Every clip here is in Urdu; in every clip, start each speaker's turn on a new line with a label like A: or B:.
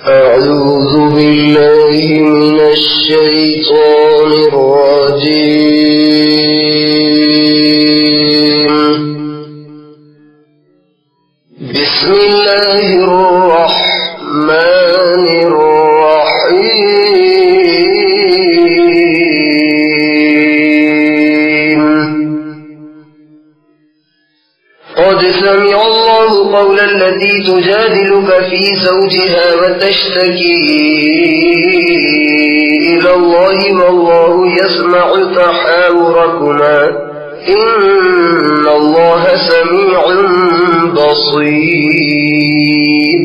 A: أعوذ بالله من الشيطان الرجيم. بسم الله الرحمن الرحيم. قد سمع الله قول التي تجادلك في زوجها وتشتكي إلى الله والله يسمع تحاوركما إن الله سميع بصير.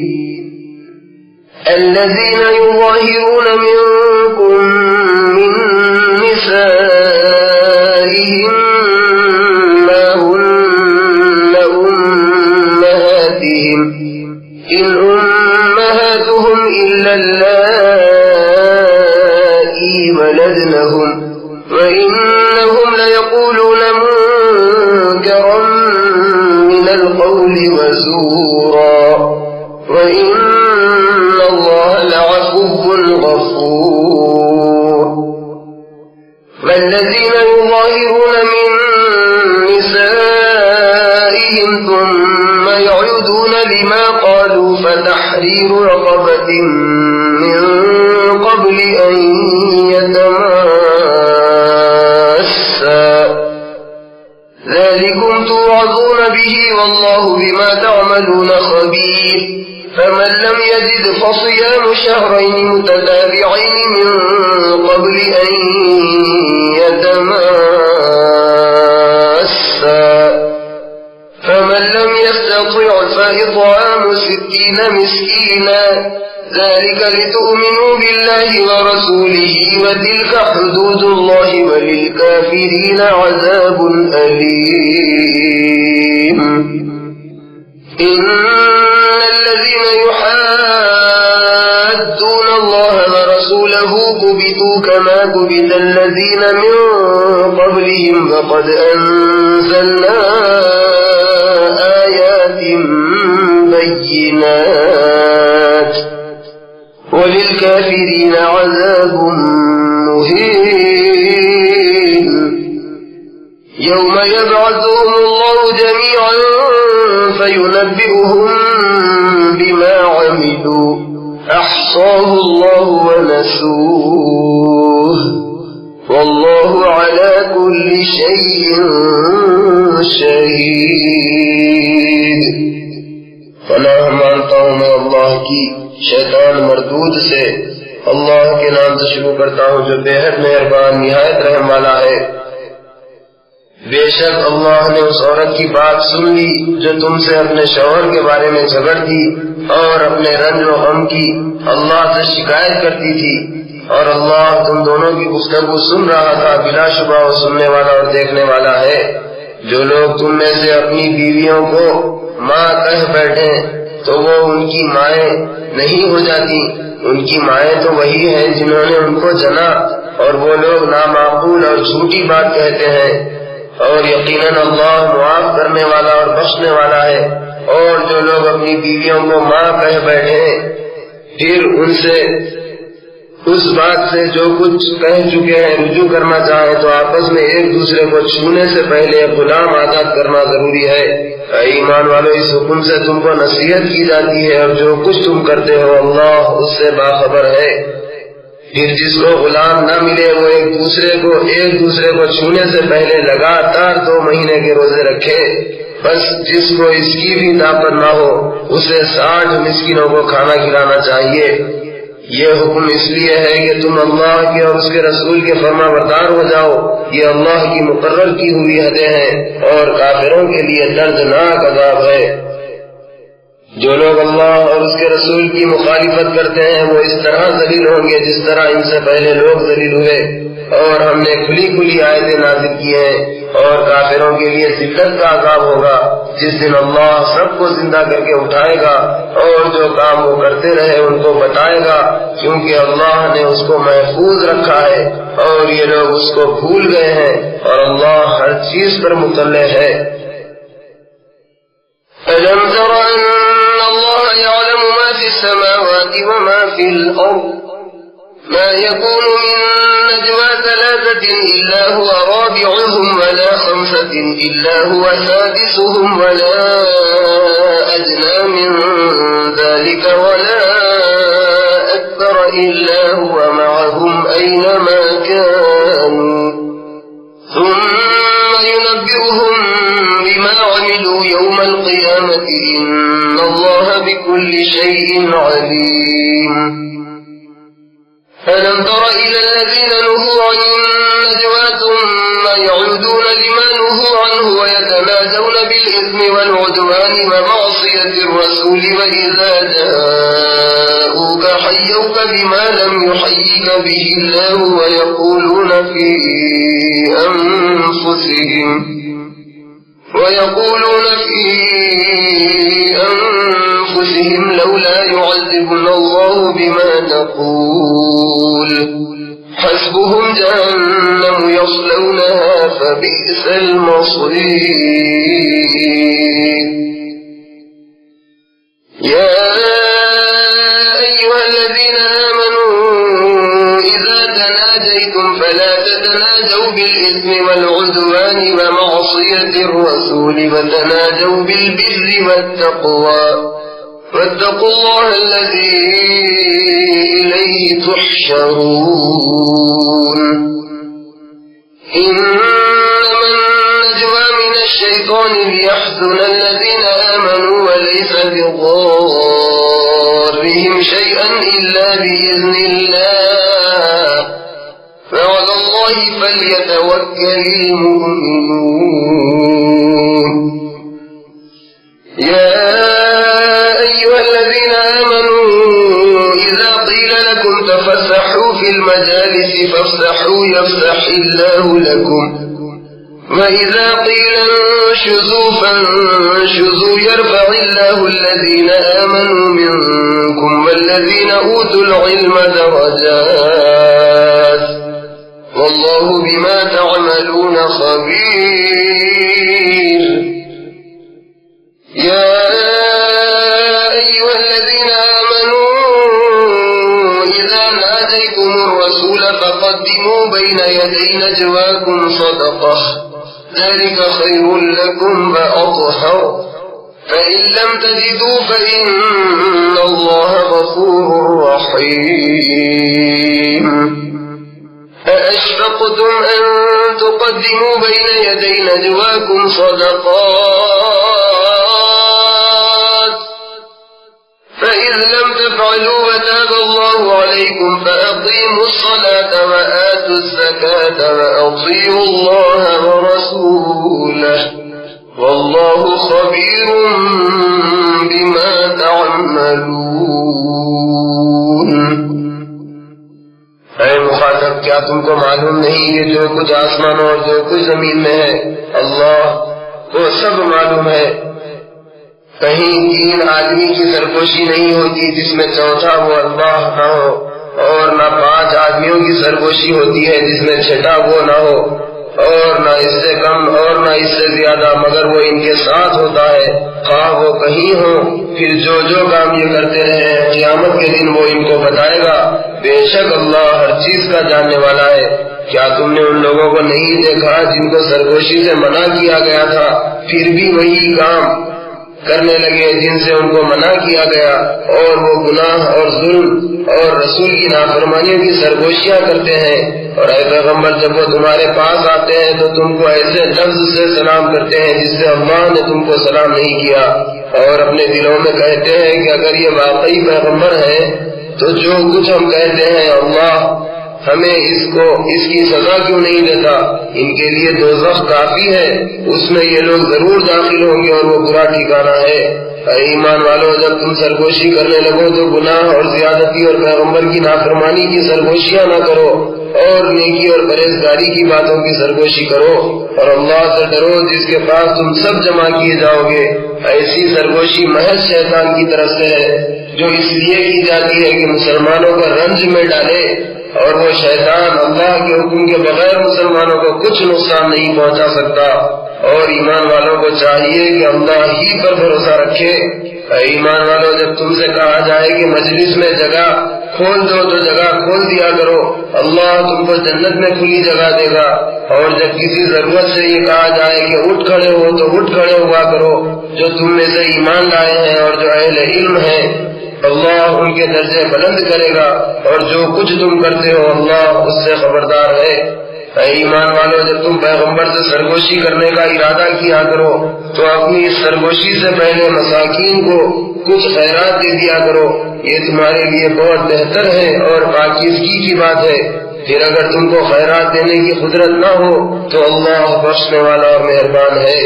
A: الذين يظاهرون منكم من نسائهم ما هن أمهاتهم إن أمهاتهم إلا اللائي ولدنهم وإنهم ليقولون منكرا من القول وزورا وإن الله لعفو غفور. والذين يظاهرون من نسائهم ثم يعودون لما قالوا فتحرير رقبة من قبل أن يتماسا ذلكم توعظون به والله بما تعملون خبير. فمن لم يجد فصيام شهرين متتابعين من قبل أن يتماسا فمن لم يستطع فإطعام 60 مسكينا ذلك لتؤمنوا بالله ورسوله وتلك حدود الله وللكافرين عذاب أليم. إن الذين يحادون الله ورسوله كبتوا كما كبت الذين من قبلهم وقد أنزلنا آيات بينات وللكافرين عذاب مهين. يوم يبعثهم الله جميعا فينبئهم بما عملوا أحصاه الله ونسوه والله على كل شيء شهيد. پناہ مانتا ہوں میں اللہ کی شیطان مردود سے. اللہ کے نام سے شروع کرتا ہوں جو بے حد مہربان نہایت رحم والا ہے. بے شک اللہ نے اس عورت کی بات سن لی جو تم سے اپنے شوہر کے بارے میں جھگڑتی اور اپنے رنج و غم کی اللہ سے شکایت کرتی تھی، اور اللہ تم دونوں کی گفتگو سن رہا تھا. بلا شبہ وہ سننے والا اور دیکھنے والا ہے. جو لوگ تم میں سے اپنی بیویوں کو ماں کہہ بیٹھے تو وہ ان کی مائیں نہیں ہو جاتی. ان کی مائیں تو وہی ہیں جنہوں نے ان کو جنا، اور وہ لوگ نامعقول اور جھوٹی بات کہتے ہیں. اور یقیناً اللہ معاف کرنے والا اور بخشنے والا ہے. اور جو لوگ اپنی بیویوں کو ماں کہہ بیٹھے پھر ان سے اس بات سے جو کچھ کہہ چکے ہیں رجوع کرنا چاہیں تو آپس میں ایک دوسرے کو چھونے سے پہلے غلام آزاد کرنا ضروری ہے. اے ایمان والو، اس حکم سے تم کو نصیحت کی جاتی ہے اور جو کچھ تم کرتے ہو اللہ اس سے باخبر ہے. پھر جس کو غلام نہ ملے وہ ایک دوسرے کو چھونے سے پہلے لگاتار 2 مہینے کے روزے رکھے. بس جس کو اس کی بھی طاقت نہ ہو اسے 60 مسکینوں کو کھانا کھلانا چاہیے. یہ حکم اس لیے ہے کہ تم اللہ کے اور اس کے رسول کے فرما بردار ہو جاؤ. یہ اللہ کی مقرر کی ہوئی حدیں ہیں اور کافروں کے لیے دردناک عذاب ہے. جو لوگ اللہ اور اس کے رسول کی مخالفت کرتے ہیں وہ اس طرح ذلیل ہوں گے جس طرح ان سے پہلے لوگ ذلیل ہوئے. اور ہم نے کھلی کھلی آیتیں نازل کی ہیں. اور کافروں کے لیے ذلت کا عذاب ہوگا جس دن اللہ سب کو زندہ کر کے اٹھائے گا اور جو کام وہ کرتے رہے ان کو بتائے گا، کیونکہ اللہ نے اس کو محفوظ رکھا ہے اور یہ لوگ اس کو بھول گئے ہیں اور اللہ ہر چیز پر مطلع ہے. أَلَمْ تَرَ أَنَّ اللَّهَ يعلم ما في السماوات وما في الأرض ما يكون من نجوى ثلاثة إلا هو رابعهم ولا خمسة إلا هو سادسهم ولا أدنى من ذلك ولا أكثر إلا هو معهم أينما كانوا ثم ينبئهم بما عملوا يوم القيامة إن الله بكل شيء عليم. ألم تر إلى الذين نهوا عن النجوى ثم يعودون لما نهوا عنه ويتناجون بالإثم والعدوان ومعصية الرسول وإذا جاءوك حيوك بما لم يحيك به الله ويقولون في أنفسهم لولا يعذبنا الله بما نقول حسبهم جهنم يصلونها فبئس المصير. يا أيها الذين آمنوا إذا تناجيتم فلا تتناجوا بالإثم والعدوان ومعصية الرسول وتناجوا بالبر والتقوى واتقوا الله الذي إليه تحشرون. إنما النجوى من الشيطان ليحزن الذين آمنوا وليس بضارهم شيئا إلا بإذن الله وعلى الله فليتوكل المؤمنون. يا أيها الذين آمنوا إذا قيل لكم تفسحوا في المجالس فافسحوا يفسح الله لكم وإذا قيل انشزوا فانشزوا يرفع الله الذين آمنوا منكم والذين أوتوا العلم درجات والله بما تعملون خبير. يا أيها الذين آمنوا إذا ناديتم الرسول فقدموا بين يدي نجواكم صدقة ذلك خير لكم وأطهر فإن لم تجدوا فإن الله غفور رحيم. أأشفقتم أن تقدموا بين يدي نجواكم صدقات فإذ لم تفعلوا وتاب الله عليكم فأقيموا الصلاة وآتوا الزكاة وأطيعوا الله ورسوله والله خبير بما تعملون. اے مخاطب کیا تم کو معلوم نہیں یہ جو کچھ آسمانوں اور جو کچھ زمین میں ہے اللہ کو سب معلوم ہے. کہیں 3 آدمی کی سرگوشی نہیں ہوتی جس میں چوتھا وہ اللہ نہ ہو اور نہ 5 آدمیوں کی سرگوشی ہوتی ہے جس میں چھٹا وہ نہ ہو اور نہ اس سے کم اور نہ اس سے زیادہ مگر وہ ان کے ساتھ ہوتا ہے خواہ وہ کہیں ہو. پھر جو کام یہ کرتے رہے قیامت کے دن وہ ان کو بتائے گا. بے شک اللہ ہر چیز کا جاننے والا ہے. کیا تم نے ان لوگوں کو نہیں دیکھا جن کو سرگوشی سے منع کیا گیا تھا پھر بھی وہی کام کرنے لگے جن سے ان کو منع کیا گیا اور وہ گناہ اور ظلم اور رسول کی نافرمانیوں کی سرگوشیاں کرتے ہیں. اور اے پیغمبر جب وہ تمہارے پاس آتے ہیں تو تم کو ایسے لفظ سے سلام کرتے ہیں جس سے اللہ نے تم کو سلام نہیں کیا اور اپنے دلوں میں کہتے ہیں کہ اگر یہ واقعی پیغمبر ہے تو جو کچھ ہم کہتے ہیں اللہ ہمیں اس کی سزا کیوں نہیں دیتا. ان کے لیے دوزخ کافی ہے اس میں یہ لوگ ضرور داخل ہوں گے اور وہ برا ٹھکانہ ہے. اے ایمان والو جب تم سرگوشی کرنے لگو تو گناہ اور زیادتی اور پیغمبر کی نافرمانی کی سرگوشیاں نہ کرو اور نیکی اور پرہیزگاری کی باتوں کی سرگوشی کرو اور اللہ سے ڈرو جس کے پاس تم سب جمع کیے جاؤ گے. ایسی سرگوشی محض شیطان کی طرف سے ہے جو اس لیے کی جاتی ہے کہ مسلمانوں کو رنج میں ڈالے اور وہ شیطان اللہ کے حکم کے بغیر مسلمانوں کو کچھ نقصان نہیں پہنچا سکتا، اور ایمان والوں کو چاہیے کہ اللہ ہی پر بھروسہ رکھے۔ اے ایمان والوں، جب تم سے کہا جائے کہ مجلس میں جگہ کھول دو تو جگہ کھول دیا کرو، اللہ تم کو جنت میں کھلی جگہ دے گا، اور جب کسی ضرورت سے یہ کہا جائے کہ اٹھ کھڑے ہو تو اٹھ کھڑے ہوا کرو۔ جو تم میں سے ایمان لائے ہیں اور جو اہل علم ہیں، اللہ ان کے درجے بلند کرے گا، اور جو کچھ تم کرتے ہو اللہ اس سے خبردار ہے۔ اے ایمان والو، جب تم پیغمبر سے سرگوشی کرنے کا ارادہ کیا کرو تو اپنی اس سرگوشی سے پہلے مساکین کو کچھ خیرات دے دیا کرو، یہ تمہارے لیے بہت بہتر ہے اور پاکیزگی کی بات ہے۔ پھر اگر تم کو خیرات دینے کی قدرت نہ ہو تو اللہ بخشنے والا اور مہربان ہے۔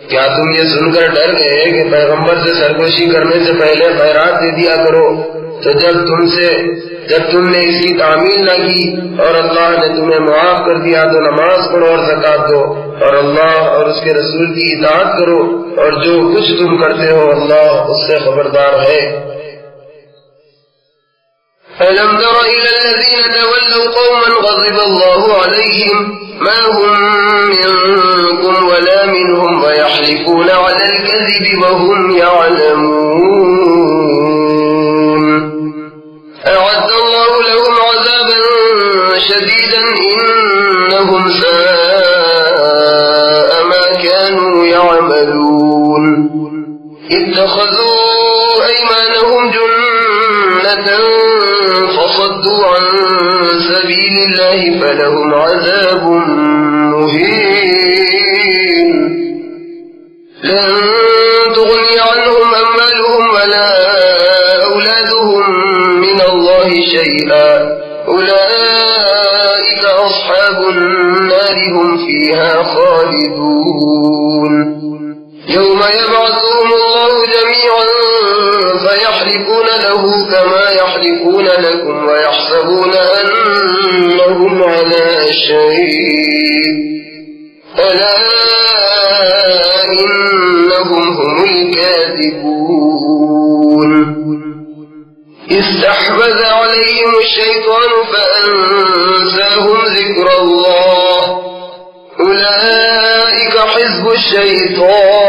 A: کیا تم یہ سن کر ڈر گئے کہ پیغمبر سے سرگوشی کرنے سے پہلے خیرات دے دیا کرو؟ تو جب تم نے اس کی تعمیل نہ کی اور اللہ نے تمہیں معاف کر دیا تو نماز پڑھو اور زکات دو، اور اللہ اور اس کے رسول کی اطاعت کرو، اور جو کچھ تم کرتے ہو اللہ اس سے خبردار ہے۔ أَلَمْ تَرَ إِلَى الَّذِينَ تَوَلَّوْا قَوْمًا غَضِبَ اللَّهُ عَلَيْهِمْ مَا هُمْ مِنكُمْ وَلَا مِنْهُمْ وَيَحْلِفُونَ عَلَى الْكَذِبِ وَهُمْ يَعْلَمُونَ أَعَدَّ اللَّهُ لَهُمْ عَذَابًا شَدِيدًا إِنَّهُمْ سَاءَ مَا كَانُوا يَعْمَلُونَ اتَّخَذُوا أَيْمَانَهُمْ جُنَّةً فصدوا عن سبيل الله فلهم عذاب مهين لن تغني عنهم أموالهم ولا أولادهم من الله شيئا أولئك أصحاب النار هم فيها خالدون يوم يبعثهم الله جميعا فيحلفون له كما يحلفون لكم ويحسبون أنهم على شيء ألا إنهم هم الكاذبون استحوذ عليهم الشيطان فأنساهم ذكر الله أولئك حزب الشيطان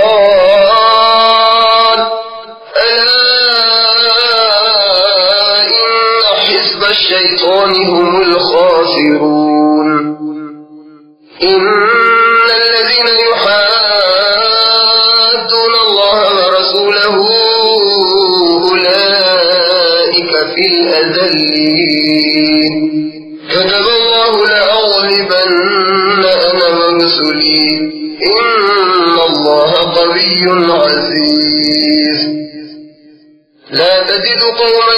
A: الشيطان هم الخاسرون إن الذين يحادون الله ورسوله أولئك في الأذلين كتب الله لأغلبن أنا ورسلي إن الله قوي عزيز لا تجد قوما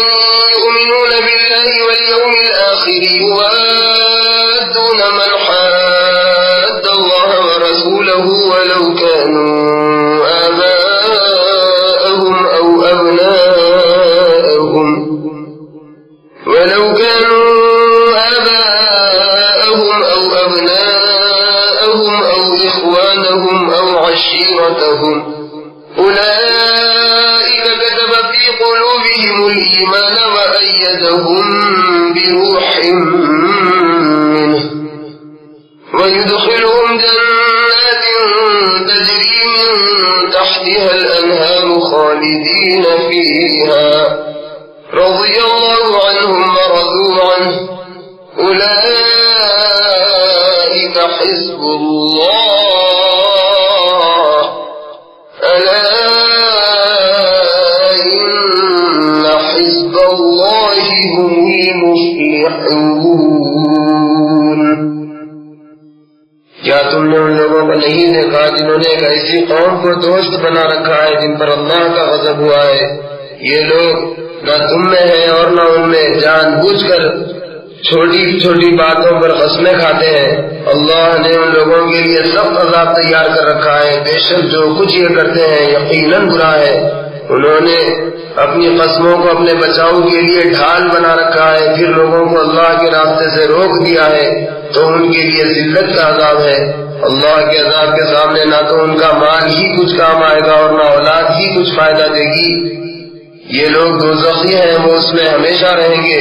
A: يؤمنون بالله واليوم الآخر يوادون من حاد الله ورسوله ولو كانوا آباءهم أو أبناءهم أو إخوانهم أو عشيرتهم أولئك كتب في قلوبهم الإيمان وأيدهم بروح منه ويدخلهم جنات تجري من تحتها الأنهار خالدين فيها رضي الله عنهم ورضوا عنه أولئك حزب الله ألا إن حزب الله هم المفلحون کیا تم نے ان لوگوں کو نہیں دیکھا جنہوں نے ایک ایسی قوم کو دوست بنا رکھا ہے جن پر اللہ کا غضب ہوا ہے؟ یہ لوگ نہ تم میں ہیں اور نہ ان میں، جان بوجھ کر چھوٹی چھوٹی باتوں پر قسمیں کھاتے ہیں۔ اللہ نے ان لوگوں کے لیے سخت عذاب تیار کر رکھا ہے، بے شک جو کچھ یہ کرتے ہیں یقیناً برا ہے۔ انہوں نے اپنی قسموں کو اپنے بچاؤ کے لیے ڈھال بنا رکھا ہے، پھر لوگوں کو اللہ کے راستے سے روک دیا ہے تو ان کے لیے ذلت کا عذاب ہے۔ اللہ کے عذاب کے سامنے نہ تو ان کا مال ہی کچھ کام آئے گا اور نہ اولاد ہی کچھ فائدہ دے گی۔ یہ لوگ دوزخی ہیں، وہ اس میں ہمیشہ رہیں گے۔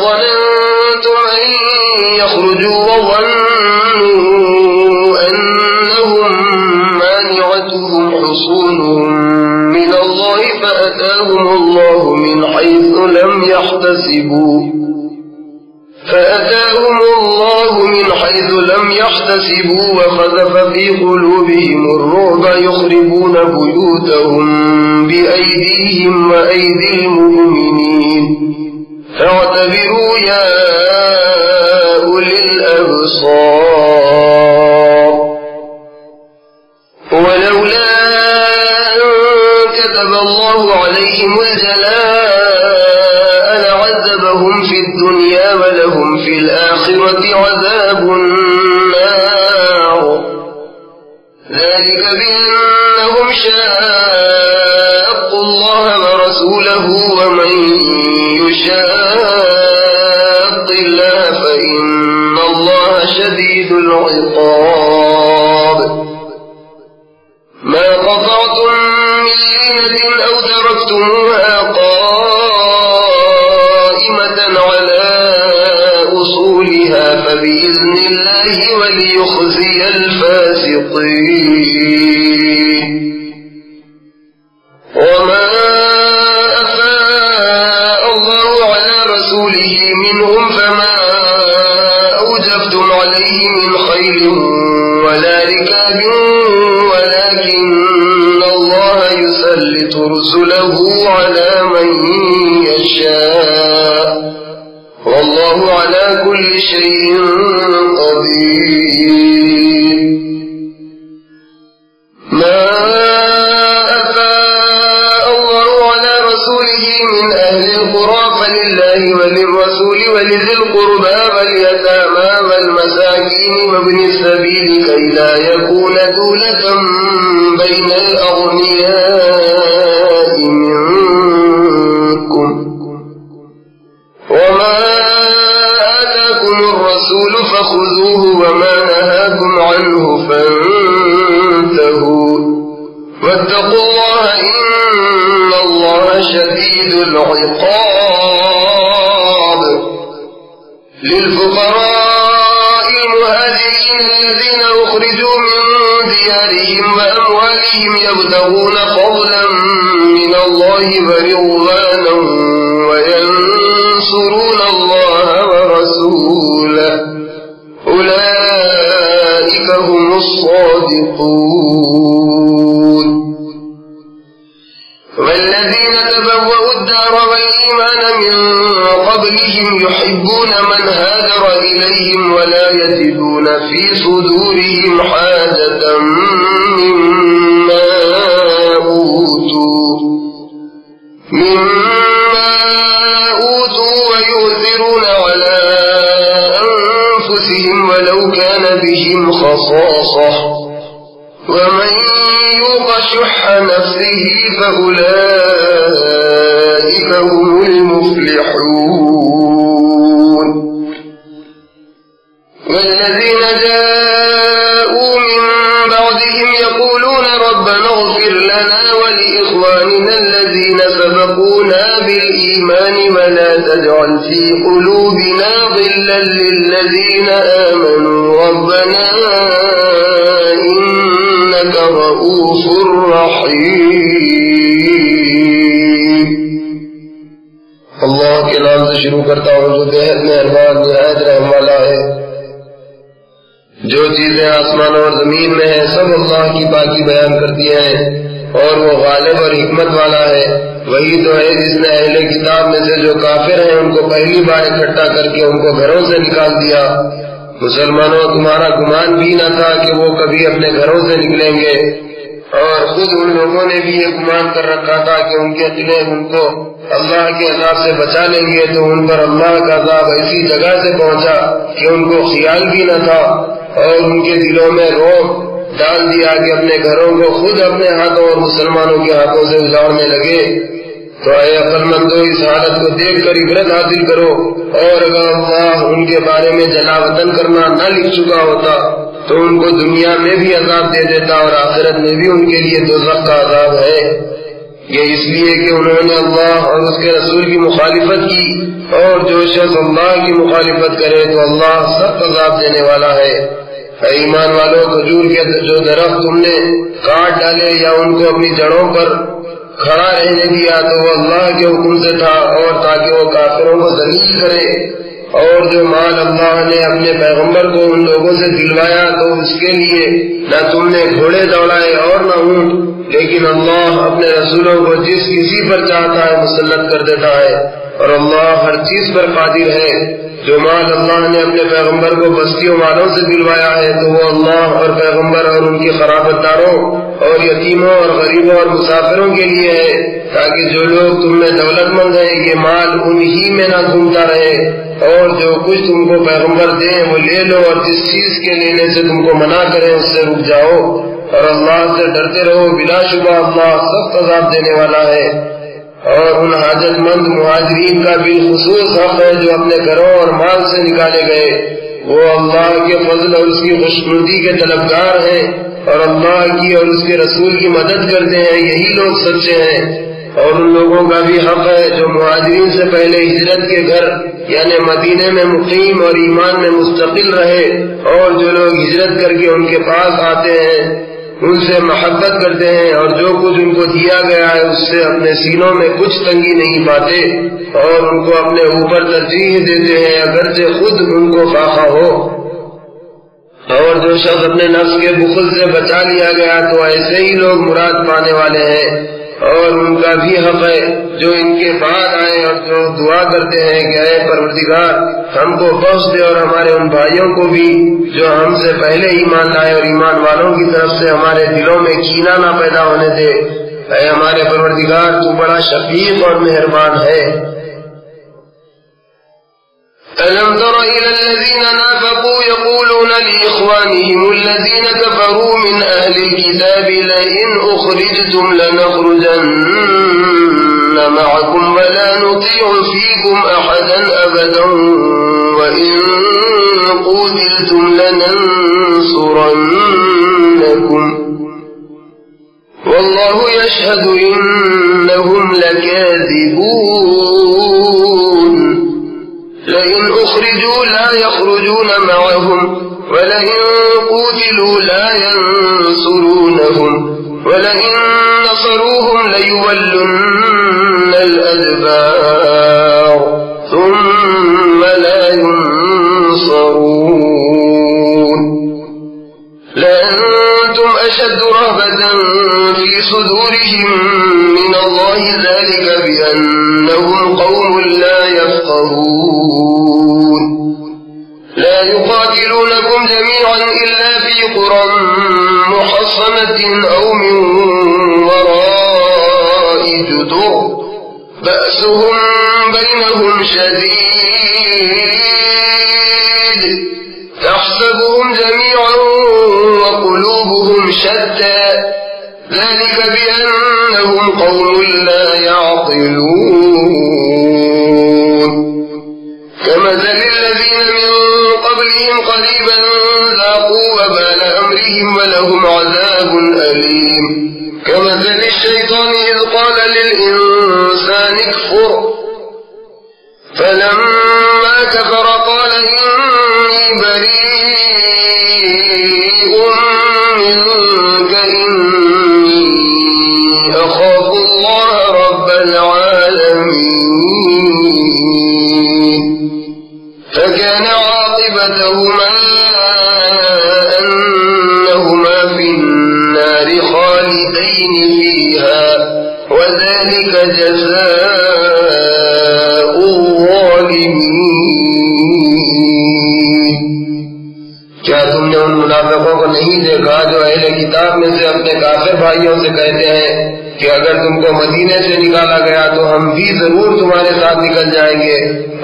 A: ظننتم أن يخرجوا وظنوا أنهم مانعتهم حصونهم من الله فأتاهم الله من حيث لم يحتسبوا وقذف في قلوبهم الرعب يخربون بيوتهم بأيديهم وأيدي المؤمنين فاعتبروا يا أولي الأبصار. ولولا أن كتب الله عليهم الجلاء لعذبهم في الدنيا ولهم في الآخرة عذاب النار ذلك بأنهم شاقوا الله ورسوله ومن يشاق الله فإن الله شديد العقاب. ما قطعتم من لينة أو تركتموها قائمة على أصولها فبإذن الله وليخزي الفاسقين. وما أفاء الله على رسوله منهم فما أوجفتم عليه من خيل ولا ركاب ولكن الله يسلط رسله على من يشاء والله على كل شيء قدير. ما أفاء الله على رسوله من أهل القرى فلله وللرسول ولذي القربى واليتامى والمساكين وابن السبيل كي لا يكون دولة بين الأغنياء منكم. وما آتاكم الرسول فخذوه وما نهاكم عنه فانتهوا واتقوا الله إن الله شديد العقاب. للفقراء المهاجرين الذين أخرجوا من ديارهم وأموالهم يبتغون فضلا من الله ورضوانا وينصرون الله ورسوله أولئك هم الصادقون. والذين تبوأوا الدار والإيمان من قبلهم يحبون من هاجر إليهم ولا يجدون في صدورهم حاجة مما أوتوا ويؤثرون على أنفسهم ولو كان بهم خصاصة ومن يوق شح نفسه فأولئك هم المفلحون والذين جاءوا من بعدهم يقولون ربنا اغفر لنا ولإخواننا الذين سبقونا بالإيمان ولا تجعل في قلوبنا غلا للذين آمنوا ربنا إنك رؤوف رحيم. اللہ کے نام سے شروع کرتا ہوں جو بےحد مہربان نہایت رحم والا ہے. جو چیزیں آسمان اور زمین میں ہیں سب اللہ کی پاکی بیان کرتی ہیں اور وہ غالب اور حکمت والا ہے. وہی تو ہے جس نے اہل کتاب میں سے جو کافر ہیں ان کو پہلی بار اکٹھا کر کے ان کو گھروں سے نکال دیا. مسلمانوں تمہارا گمان بھی نہ تھا کہ وہ کبھی اپنے گھروں سے نکلیں گے اور خود ان لوگوں نے بھی یہ گمان کر رکھا تھا کہ ان کے قلعے ان کو اللہ کے عذاب سے بچا لیں گے تو ان پر اللہ کا عذاب ایسی جگہ سے پہنچا کہ ان کو خیال بھی نہ تھا اور ان کے دلوں میں رعب ڈال دیا کہ اپنے گھروں کو خود اپنے ہاتھوں اور مسلمانوں کے ہاتھوں سے اجاڑنے لگے. تو اے عقل مندو اس حالت کو دیکھ کر عبرت حاصل کرو اور اگر اللہ ان کے بارے میں جلا وطن کرنا نہ لکھ چکا ہوتا تو ان کو دنیا میں بھی عذاب دے دیتا اور آخرت میں بھی ان کے لیے دوزخ کا عذاب ہے. یہ اس لیے کہ انہوں نے اللہ اور اس کے رسول کی مخالفت کی اور جو شخص اللہ کی مخالفت کرے تو اللہ سخت عذاب دینے والا ہے. اے ایمان والو کھجور کے جو درخت تم نے کاٹ ڈالے یا ان کو اپنی جڑوں پر کھڑا رہنے دیا تو وہ اللہ کے حکم سے تھا اور تاکہ وہ کافروں کو ذلیل کرے. اور جو مال اللہ نے اپنے پیغمبر کو ان لوگوں سے دلوایا تو اس کے لیے نہ تم نے گھوڑے دوڑائے اور نہ اونٹ لیکن اللہ اپنے رسولوں کو جس کسی پر چاہتا ہے مسلط کر دیتا ہے اور اللہ ہر چیز پر قادر ہے. جو مال اللہ نے اپنے پیغمبر کو بستیوں والوں سے دلوایا ہے تو وہ اللہ اور پیغمبر اور ان کی خرابت داروں اور یتیموں اور غریبوں اور مسافروں کے لیے ہے تاکہ جو لوگ تم میں دولت مند ہیں یہ مال انہی میں نہ گھومتا رہے اور جو کچھ تم کو پیغمبر دیں وہ لے لو اور جس چیز کے لینے سے تم کو منع کریں اس سے رک جاؤ اور اللہ سے ڈرتے رہو. بلا شبہ اللہ سخت عذاب دینے والا ہے. اور ان حاجت مند مہاجرین کا بالخصوص حق ہے جو اپنے گھروں اور مال سے نکالے گئے. وہ اللہ کے فضل اور اس کی خوشنودی کے طلبگار ہیں اور اللہ کی اور اس کے رسول کی مدد کرتے ہیں. یہی لوگ سچے ہیں. اور ان لوگوں کا بھی حق ہے جو مہاجرین سے پہلے ہجرت کے گھر یعنی مدینے میں مقیم اور ایمان میں مستقل رہے اور جو لوگ ہجرت کر کے ان کے پاس آتے ہیں ان سے محبت کرتے ہیں اور جو کچھ ان کو دیا گیا ہے اس سے اپنے سینوں میں کچھ تنگی نہیں پاتے اور ان کو اپنے اوپر ترجیح دیتے ہیں اگرچہ خود ان کو فاقہ ہو. اور جو شخص اپنے نفس کے بخل سے بچا لیا گیا تو ایسے ہی لوگ مراد پانے والے ہیں. اور ان کا بھی حق ہے جو ان کے بعد آئے اور جو دعا کرتے ہیں کہ اے پروردگار ہم کو بخش دے اور ہمارے ان بھائیوں کو بھی جو ہم سے پہلے ایمان لائے اور ایمان والوں کی طرف سے ہمارے دلوں میں کینہ نہ پیدا ہونے دے. اے ہمارے پروردگار تو بڑا شفیق اور مہربان ہے. أَلَمْ تَرَ إِلَى الَّذِينَ نَافَقُوا يَقُولُونَ لِإِخْوَانِهِمُ الَّذِينَ كَفَرُوا مِنْ أَهْلِ الْكِتَابِ لَئِنْ أُخْرِجْتُمْ لَنَخْرُجَنَّ مَعَكُمْ وَلَا نُطِيعُ فِيكُمْ أَحَدًا أَبَدًا وَإِنْ قُوتِلْتُمْ لَنَنْصُرَنَّكُمْ وَاللَّهُ يَشْهَدُ إِنَّهُمْ لَكَاذِبُونَ. لئن أخرجوا لا يخرجون معهم ولئن قوتلوا لا ينصرونهم ولئن نصروهم ليولن الأدبار ثم لا ينصرون. لأنتم أشد رهبة في صدورهم من الله ذلك بأنهم قوم لا يفقهون. لا يقاتلونكم جميعا إلا في قرى محصنة أو من وراء جدر بأسهم بينهم شديد تحسبهم جميعا وقلوبهم شتى ذلك بأنهم قوم لا يعقلون كمثل الذين من قبلهم قريبا ذاقوا وبال أمرهم ولهم عذاب أليم كمثل الشيطان إذ قال للإنسان اكفر فلما كفر قال إني بريء منك إني أخاف الله رب العالمين فكان عاقبتهما أنهما في النار خالدين فيها وذلك جزاء الظالمين کیا تم نے ان منافقوں کو نہیں دیکھا جو اہل کتاب میں سے اپنے کافر بھائیوں سے کہتے ہیں کہ اگر تم کو مدینے سے نکالا گیا تو ہم بھی ضرور تمہارے ساتھ نکل جائیں گے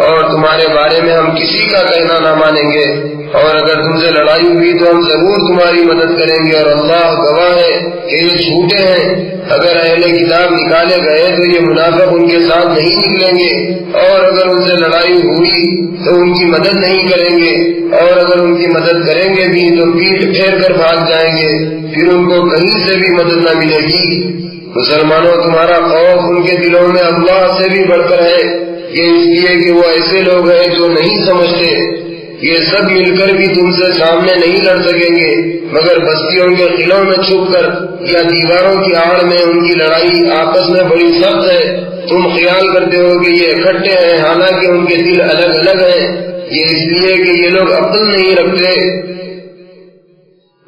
A: اور تمہارے بارے میں ہم کسی کا کہنا نہ مانیں گے اور اگر تم سے لڑائی ہوئی تو ہم ضرور تمہاری مدد کریں گے اور اللہ گواہ ہے کہ یہ جھوٹے ہیں اگر اہل کتاب نکالے گئے تو یہ منافق ان کے ساتھ نہیں نکلیں گے اور اگر ان سے لڑائی ہوئی تو ان کی مدد نہیں کریں گے اور اگر ان کی مدد کریں گے بھی تو پیٹ پھیر کر بھاگ جائیں گے پھر ان کو کہیں سے بھی مدد نہ ملے گی مسلمانوں تمہارا خوف ان کے دلوں میں اللہ سے بھی بڑھ کر ہے یہ اس لیے کہ وہ ایسے لوگ ہیں جو نہیں سمجھتے یہ سب مل کر بھی تم سے سامنے نہیں لڑ سکیں گے مگر بستیوں کے قلعوں میں چھپ کر یا دیواروں کی آڑ میں ان کی لڑائی آپس میں بڑی سخت ہے تم خیال کرتے ہو کہ یہ اکٹھے ہیں حالانکہ ان کے دل الگ الگ ہیں یہ اس لیے کہ یہ لوگ عقل نہیں رکھتے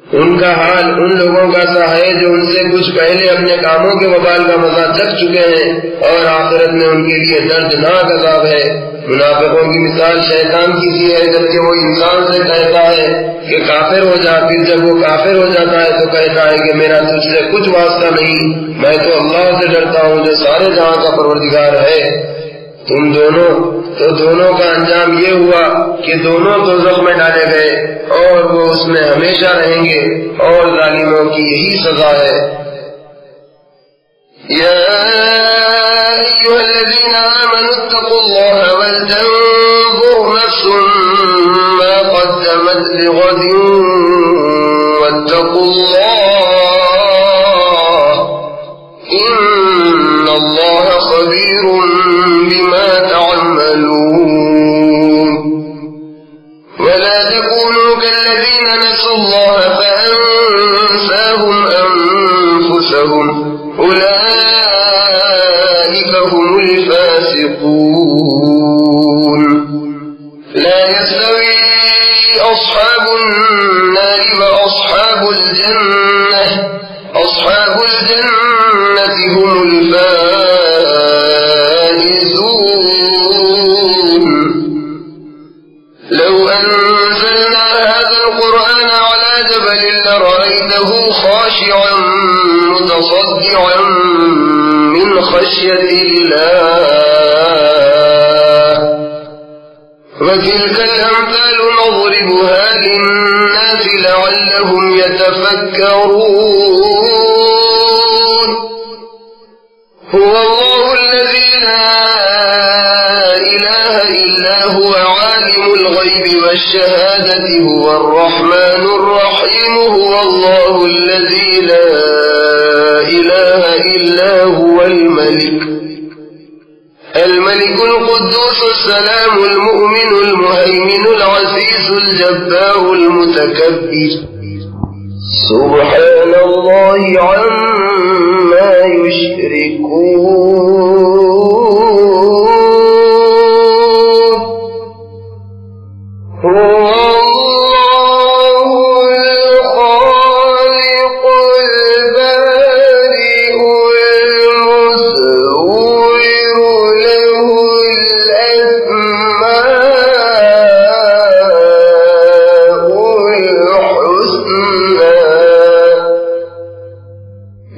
A: ان کا حال ان لوگوں کا سا ہے جو ان سے کچھ پہلے اپنے کاموں کے وبال کا مزہ چکھ چکے ہیں اور آخرت میں ان کے لیے دردناک عذاب ہے منافقوں کی مثال شیطان کی سی ہے جبکہ وہ انسان سے کہتا ہے کہ کافر ہو جا پھر جب وہ کافر ہو جاتا ہے تو کہتا ہے کہ میرا تجھ سے کچھ واسطہ نہیں میں تو اللہ سے ڈرتا ہوں جو سارے جہاں کا پروردگار ہے تم دونوں کا انجام یہ ہوا کہ دونوں دوزخ میں ڈالے گئے اور وہ اس میں ہمیشہ رہیں گے اور ظالموں کی یہی سزا ہے یا ایھا الذین آمنوا اتقوا اللہ ولتنظر نفس ما قدمت لغد واتقوا اللہ ان اللہ خبیر بما تعملون ولا تكونوا كالذين نسوا الله فأنساهم أنفسهم أولئك هم الفاسقون لا يستوي أصحاب النار وأصحاب الجنة أصحاب الجنة هم الفائزون لو أنزلنا هذا القرآن على جبل لرأيته خاشعا متصدعا من خشية الله وتلك الأمثال نضربها للناس لعلهم يتفكرون هو الله الذي لا إله إلا هو عالم الغيب والشهادة هو الرحمن الرحيم هو الله الذي لا إله إلا هو الملك القدوس السلام المؤمن المهيمن العزيز الجبار المتكبر سبحان الله عما يشركون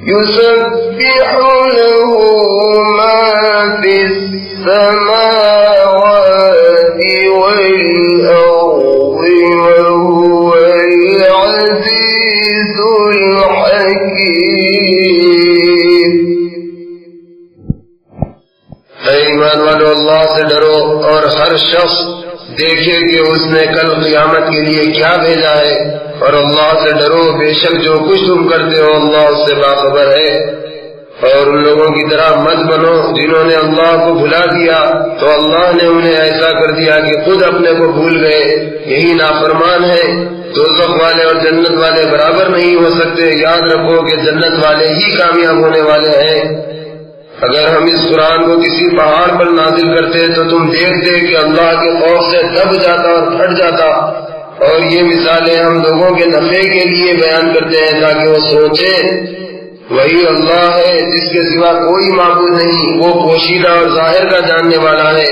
A: يسبح له ما في السماوات والأرض وهو سے ڈرو اور ہر شخص دیکھے کہ اس نے کل قیامت کے لیے کیا بھیجا ہے، اور اللہ سے ڈرو، بے شک جو کچھ تم کرتے ہو اللہ اس سے باخبر ہے۔ اور ان لوگوں کی طرح مت بنو جنہوں نے اللہ کو بھلا دیا تو اللہ نے انہیں ایسا کر دیا کہ خود اپنے کو بھول گئے، یہی نافرمان ہے۔ دوزخ والے اور جنت والے برابر نہیں ہو سکتے، یاد رکھو کہ جنت والے ہی کامیاب ہونے والے ہیں۔ اگر ہم اس قرآن کو کسی پہاڑ پر نازل کرتے تو تم دیکھتے کہ اللہ کے خوف سے دب جاتا اور پھٹ جاتا۔ اور یہ مثالیں ہم لوگوں کے نفع کے لیے بیان کرتے ہیں تاکہ وہ سوچیں وہی اللہ ہے جس کے سوا کوئی معبود نہیں، وہ پوشیدہ اور ظاہر کا جاننے والا ہے،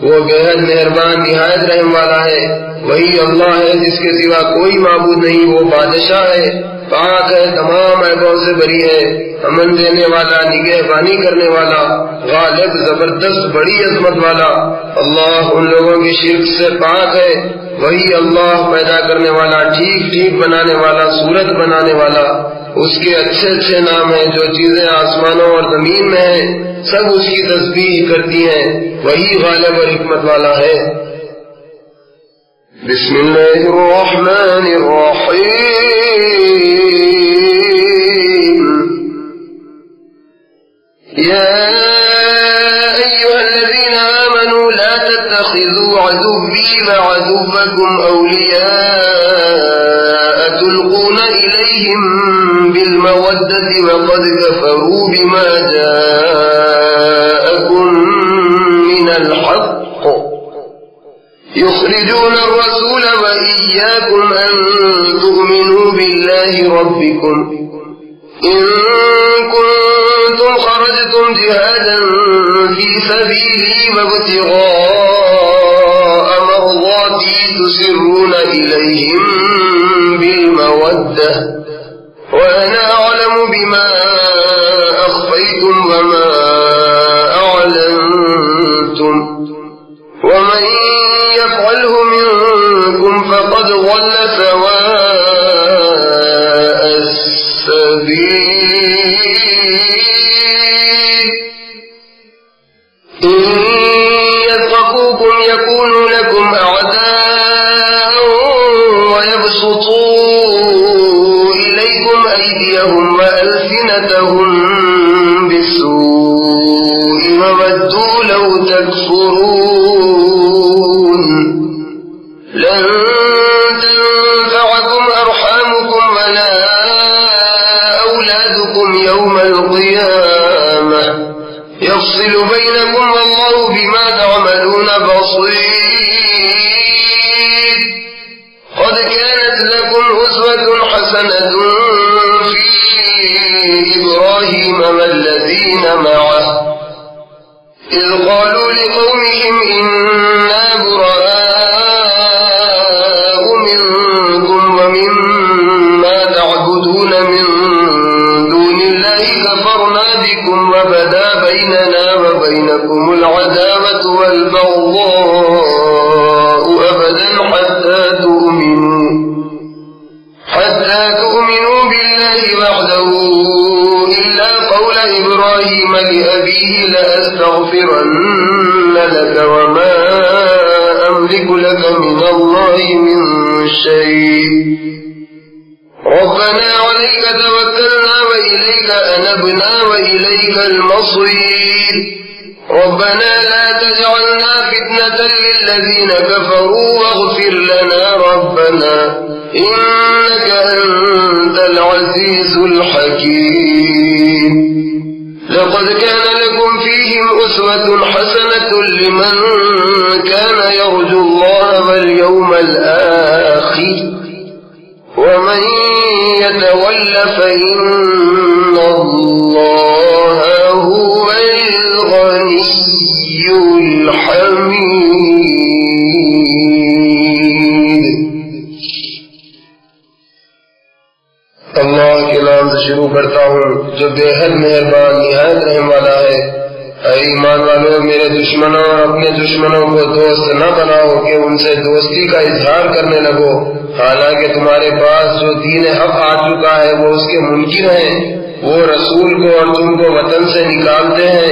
A: وہ بے حد مہربان نہایت رحم والا ہے۔ وہی اللہ ہے جس کے سوا کوئی معبود نہیں، وہ بادشاہ ہے، پاک ہے، تمام عیبوں سے بری ہے، امن دینے والا، نگہبانی کرنے والا، غالب، زبردست، بڑی عظمت والا۔ اللہ ان لوگوں کی شرک سے پاک ہے۔ وہی اللہ پیدا کرنے والا، ٹھیک ٹھیک بنانے والا، صورت بنانے والا۔ اس کے اچھے اچھے نام ہیں، جو چیزیں آسمانوں اور زمین میں ہیں سب اس کی تسبیح کرتی ہیں، وہی غالب اور حکمت والا ہے۔ بسم اللہ الرحمن الرحیم۔ یا ایھا الذین آمنوا لا تتخذوا عدوی وعدوکم اولیاء تلقون الیہم بالمودة وقد كفروا بما جاءكم من الحق يخرجون الرسول وإياكم أن تؤمنوا بالله ربكم إن كنتم خرجتم جهادا في سبيلي وابتغاء مرضاتي تسرون إليهم بالمودة وأنا أعلم بما أخفيتم وما أعلنتم ومن يفعله منكم فقد ضل سواء السبيل إن يثقفوكم يكونوا لكم أعداء ويبسطوا أيديهم وألسنتهم بالسوء وودوا لو تكفرون لن تنفعكم أرحامكم ولا أولادكم يوم القيامة يفصل بينكم والله بما تعملون بصير قد كانت لكم أسوة حسنة إبراهيم والذين معه إذ قالوا لقومهم إنا براء منكم ومما تعبدون من دون الله كفرنا بكم وبدا بيننا وبينكم العداوة والبغضاء أبدا حتى تؤمنوا بالله وحده إلا قول إبراهيم لأبيه لأستغفرن لك وما أملك لك من الله من شيء ربنا عليك توكلنا وإليك أنبنا وإليك المصير ربنا لا تجعلنا فتنة للذين كفروا واغفر لنا ربنا إنك أنت العزيز الحكيم لقد كان لكم فيهم أسوة حسنة لمن كان يرجو الله واليوم الآخر ومن يتول فإن الله هو الغني الحميد۔ اللہ کے نام سے شروع کرتا ہوں جو بے حد مہربان نہایت رحم والا ہے۔ اے ایمان والو، میرے دشمنوں اور اپنے دشمنوں کو دوست نہ بناؤ کہ ان سے دوستی کا اظہار کرنے لگو، حالانکہ تمہارے پاس جو دین حق آ چکا ہے وہ اس کے منکر ہیں۔ وہ رسول کو اور تم کو وطن سے نکالتے ہیں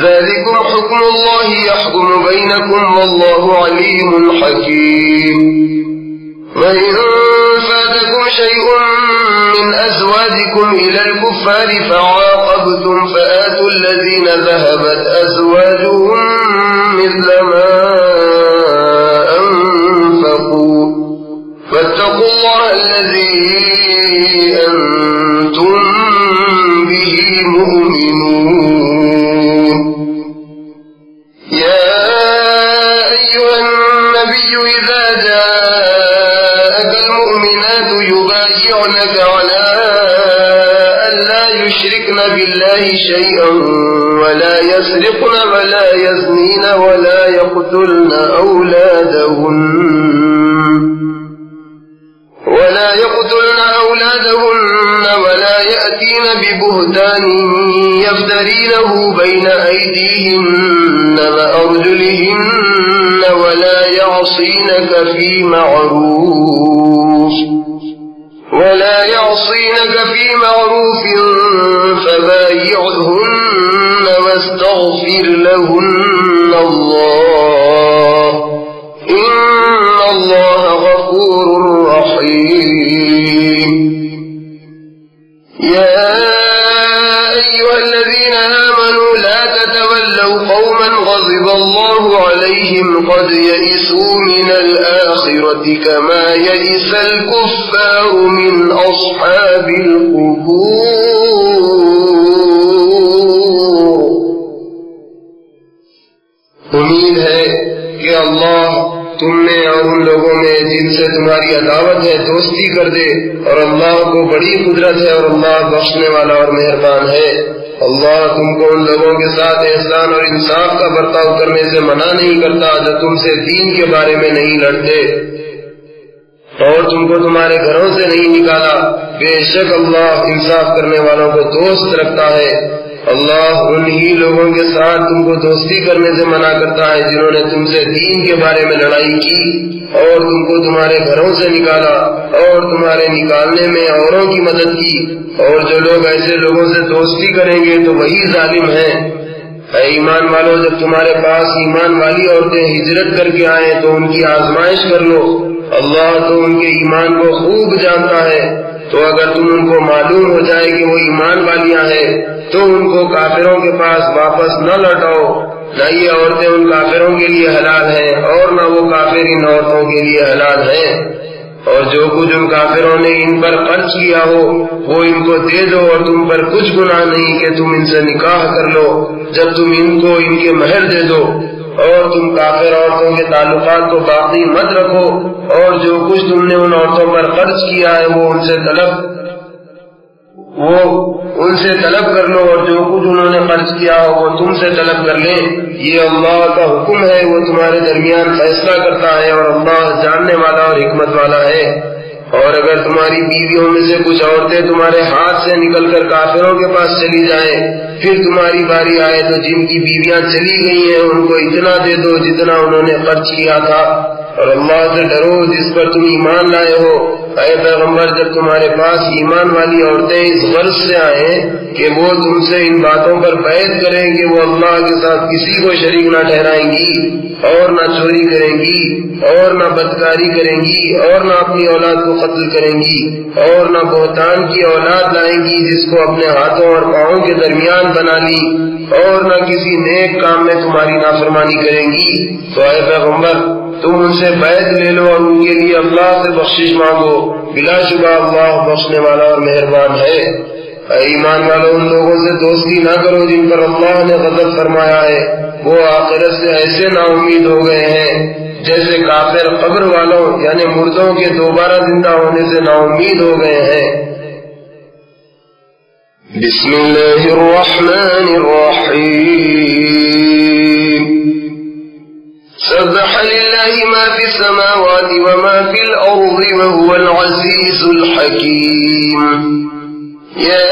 A: ذلكم حكم الله يحكم بينكم والله عليم حكيم। وإن فاتكم شيء من أزواجكم إلى الكفار فعاقبتم فآتوا الذين ذهبت أزواجهم مثل ما أنفقوا واتقوا الله الذي أنتم به مؤمنون। يا أيها النبي إذا جاءك المؤمنات يبايعنك على أن لا يشركن بالله شيئا ولا يسرقن ولا يزنين ولا يقتلن أولادهن ولا يأتين ببهتان يفترينه بين أيديهن وأرجلهن ولا يعصينك في معروف ولا يعصينك في معروف فبايعهن واستغفر لهن الله إن الله غفور رحيم يا أيها الذين آمنوا لا تتولوا قوما غضب الله عليهم قد يئسوا من الآخرة كما يئس الكفار من أصحاب القبور. امید ہے کہ اللہ تم نے اور ان لوگوں میں جن سے تمہاری عداوت ہے دوستی کر دے، اور اللہ کو بڑی قدرت ہے اور اللہ بخشنے والا اور مہربان ہے. اللہ تم کو ان لوگوں کے ساتھ احسان اور انصاف کا برتاؤ کرنے سے منع نہیں کرتا جو تم سے دین کے بارے میں نہیں لڑتے اور تم کو تمہارے گھروں سے نہیں نکالا. بے شک اللہ انصاف کرنے والوں کو دوست رکھتا ہے. اللہ انہی لوگوں کے ساتھ تم کو دوستی کرنے سے منع کرتا ہے جنہوں نے تم سے دین کے بارے میں لڑائی کی اور تم کو تمہارے گھروں سے نکالا اور تمہارے نکالنے میں اوروں کی مدد کی. اور جو لوگ ایسے لوگوں سے دوستی کریں گے تو وہی ظالم ہیں. اے ایمان والو، جب تمہارے پاس ایمان والی عورتیں ہجرت کر کے آئیں تو ان کی آزمائش کر لو. اللہ تو ان کے ایمان کو خوب جانتا ہے. تو اگر تم ان کو معلوم ہو جائے کہ وہ ایمان والیاں ہیں تو ان کو کافروں کے پاس واپس نہ لوٹاؤ. نہ یہ عورتیں ان کافروں کے لیے حلال ہیں اور نہ وہ کافر ان عورتوں کے لیے حلال ہیں. اور جو کچھ ان کافروں نے ان پر خرچ کیا ہو وہ ان کو دے دو، اور تم پر کچھ گناہ نہیں کہ تم ان سے نکاح کر لو جب تم ان کو ان کے مہر دے دو. اور تم کافر عورتوں کے تعلقات کو باقی مت رکھو، اور جو کچھ تم نے ان عورتوں پر خرچ کیا ہے وہ ان سے طلب کر لو، اور جو کچھ انہوں نے خرچ کیا ہو وہ تم سے طلب کر لیں. یہ اللہ کا حکم ہے، وہ تمہارے درمیان فیصلہ کرتا ہے اور اللہ جاننے والا اور حکمت والا ہے. اور اگر تمہاری بیویوں میں سے کچھ عورتیں تمہارے ہاتھ سے نکل کر کافروں کے پاس چلی جائیں، پھر تمہاری باری آئے تو جن کی بیویاں چلی گئی ہیں ان کو اتنا دے دو جتنا انہوں نے خرچ کیا تھا، اور اللہ سے ڈرو جس پر تم ایمان لائے ہو. اے پیغمبر، جب تمہارے پاس ایمان والی عورتیں اس غرض سے آئیں کہ وہ تم سے ان باتوں پر بیعت کریں کہ وہ اللہ کے ساتھ کسی کو شریک نہ ٹھہرائیں گی اور نہ چوری کریں گی اور نہ بدکاری کریں گی اور نہ اپنی اولاد کو قتل کریں گی اور نہ بہتان کی اولاد لائیں گی جس کو اپنے ہاتھوں اور پاؤں کے درمیان بنا لی اور نہ کسی نیک کام میں تمہاری نافرمانی کریں گی، تو اے پیغمبر تم ان سے بیعت لے لو اور ان کے لیے اللہ سے بخشش مانگو. بلا شبہ اللہ بخشنے والا اور مہربان ہے. اے ایمان والو، ان لوگوں سے دوستی نہ کرو جن پر اللہ نے غضب فرمایا ہے. وہ آخرت سے ایسے نا امید ہو گئے ہیں جیسے کافر قبر والوں یعنی مردوں کے دوبارہ زندہ ہونے سے نا امید ہو گئے ہیں. بسم اللہ الرحمن الرحیم. سبح لله ما في السماوات وما في الأرض وهو العزيز الحكيم. يا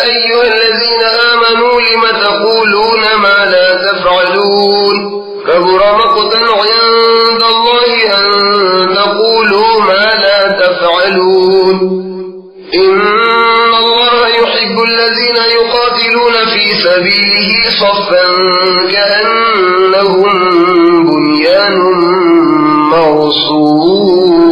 A: أيها الذين آمنوا لم تقولون ما لا تفعلون كبر مقتا عند الله أن تقولوا ما لا تفعلون. إن الله يحب الذين يقاتلون في سبيله صفا كأنهم بنيان مرصوص.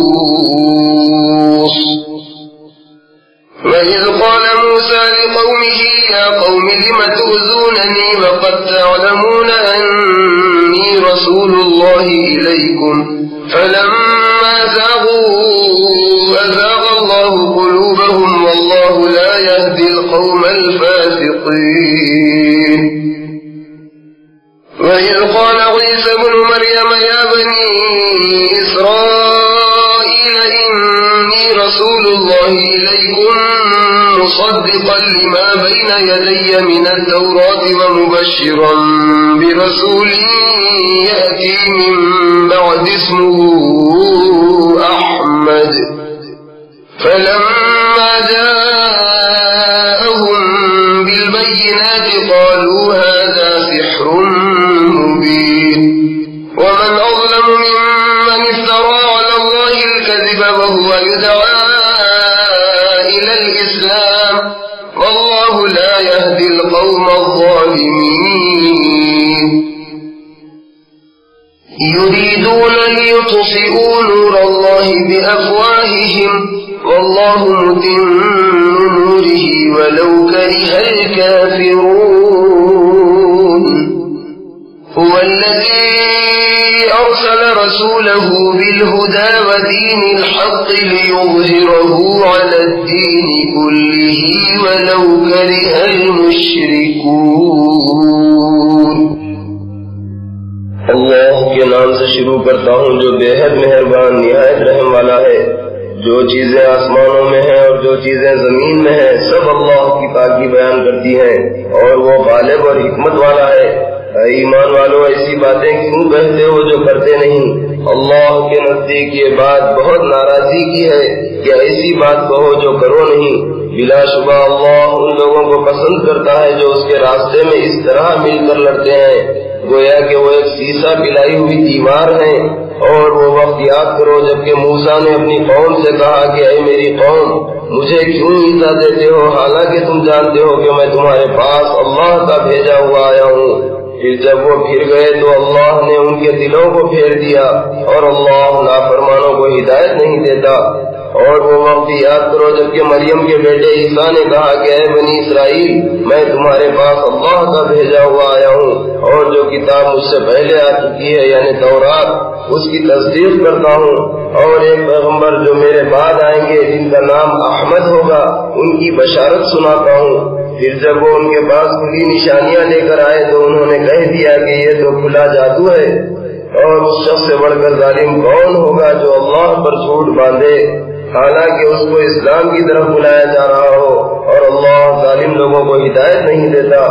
A: وإذ قال موسى لقومه يا قوم لم تؤذونني وقد تعلمون أني رسول الله إليكم فلما زاغوا أزاغ الله قلوبهم والله لا يهدي القوم الفاسقين. وإذ قال عيسى ابن مريم يا بني إسرائيل إني رسول الله إليكم مصدقا لما بين يدي من التوراة ومبشرا برسول يأتي من بعد اسمه أحمد. فلما جاءهم بالبينات قالوا هذا سحر مبين. ومن أظلم ممن من افترى على الله الكذب وهو يدعى إلى الإسلام والله لا يهدي القوم الظالمين يريدون ليطفئوا نور الله بأفواههم والله متم نوره ولو كره الكافرون هو الذي أرسل رسوله بالهدى ودين الحق ليظهره على الدين كله ولو كره المشركون
B: اللہ کے نام سے شروع کرتا ہوں جو بے حد مہربان نہایت رحم والا ہے. جو چیزیں آسمانوں میں ہیں اور جو چیزیں زمین میں ہیں سب اللہ کی پاکی بیان کرتی ہیں اور وہ غالب اور حکمت والا ہے. اے ایمان والو ایسی باتیں کیوں کہتے ہو جو کرتے نہیں؟ اللہ کے نزدیک یہ بات بہت ناراضی کی ہے کہ ایسی بات کہو جو کرو نہیں. بلا شبہ اللہ ان لوگوں کو پسند کرتا ہے جو اس کے راستے میں اس طرح مل کر لڑتے ہیں گویا کہ وہ ایک سیسا پلائی ہوئی دیوار ہے. اور وہ وقت یاد کرو جبکہ موسیٰ نے اپنی قوم سے کہا کہ اے میری قوم مجھے کیوں ایذا دیتے ہو حالانکہ تم جانتے ہو کہ میں تمہارے پاس اللہ کا بھیجا ہوا آیا ہوں. پھر جب وہ پھر گئے تو اللہ نے ان کے دلوں کو پھیر دیا اور اللہ نافرمانوں کو ہدایت نہیں دیتا. اور وہ وقت یاد کرو جبکہ مریم کے بیٹے عیسیٰ نے کہا کہ اے بنی اسرائیل میں تمہارے پاس اللہ کا بھیجا ہوا آیا ہوں اور جو کتاب مجھ سے پہلے آ چکی ہے یعنی تورات اس کی تصدیق کرتا ہوں اور ایک پیغمبر جو میرے بعد آئیں گے جن کا نام احمد ہوگا ان کی بشارت سناتا ہوں. پھر جب وہ ان کے پاس کھلی نشانیاں لے کر آئے تو انہوں نے کہہ دیا کہ یہ تو کھلا جادو ہے. اور اس شخص سے بڑھ کر ظالم کون ہوگا جو اللہ پر جھوٹ باندھے حالانکہ اس کو اسلام کی طرف بلایا جا رہا ہو اور اللہ ظالم لوگوں کو ہدایت نہیں دیتا.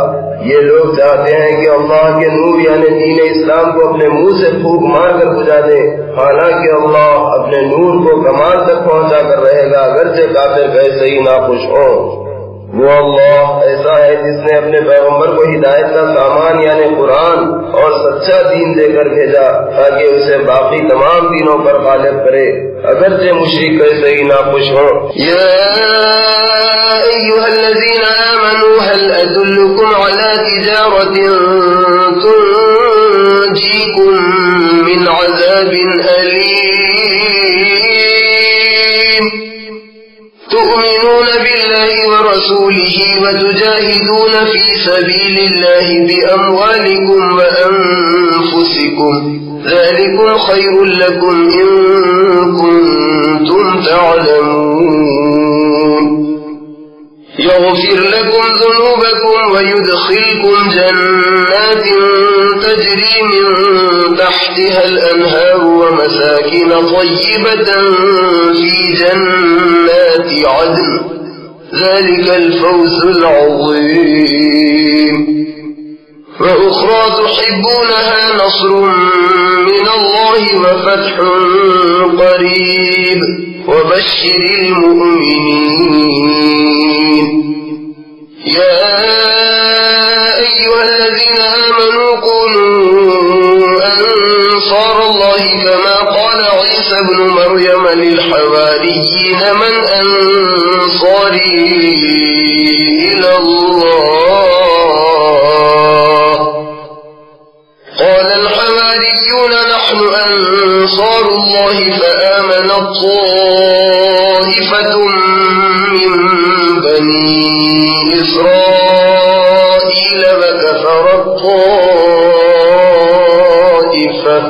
B: یہ لوگ چاہتے ہیں کہ اللہ کے نور یعنی دین اسلام کو اپنے منہ سے پھونک مار کر بجھا دے حالانکہ اللہ اپنے نور کو کمال تک پہنچا کر رہے گا اگرچہ کافر کیسے ہی ناخوش ہوں. وہ اللہ ایسا ہے جس نے اپنے پیغمبر کو ہدایت کا سامان یعنی قرآن اور سچا دین دے کر بھیجا تاکہ اسے باقی تمام دینوں پر غالب کرے اگرچہ مشرک کیسے ہی ناخوش ہوں.
A: یا ایھا الذین آمنوا هل ادلکم علی تجارۃ تنجیکم من عذاب الیم تؤمنون بالله ورسوله وتجاهدون في سبيل الله بأموالكم وأنفسكم ذلكم خير لكم إن كنتم تعلمون يغفر لكم ذنوبكم ويدخلكم جنات تجري من تحتها الأنهار ومساكن طيبة في جنات عدن ذلك الفوز العظيم وأخرى تحبونها نصر من الله وفتح قريب وبشر المؤمنين يا أيها الذين آمنوا كونوا أنصار الله كما قال عيسى ابن مريم للحواريين من أنصاري إلى الله قال الحواريون نحن أنصار الله فآمنت طائفة من بني إسرائيل وكفرت طائفة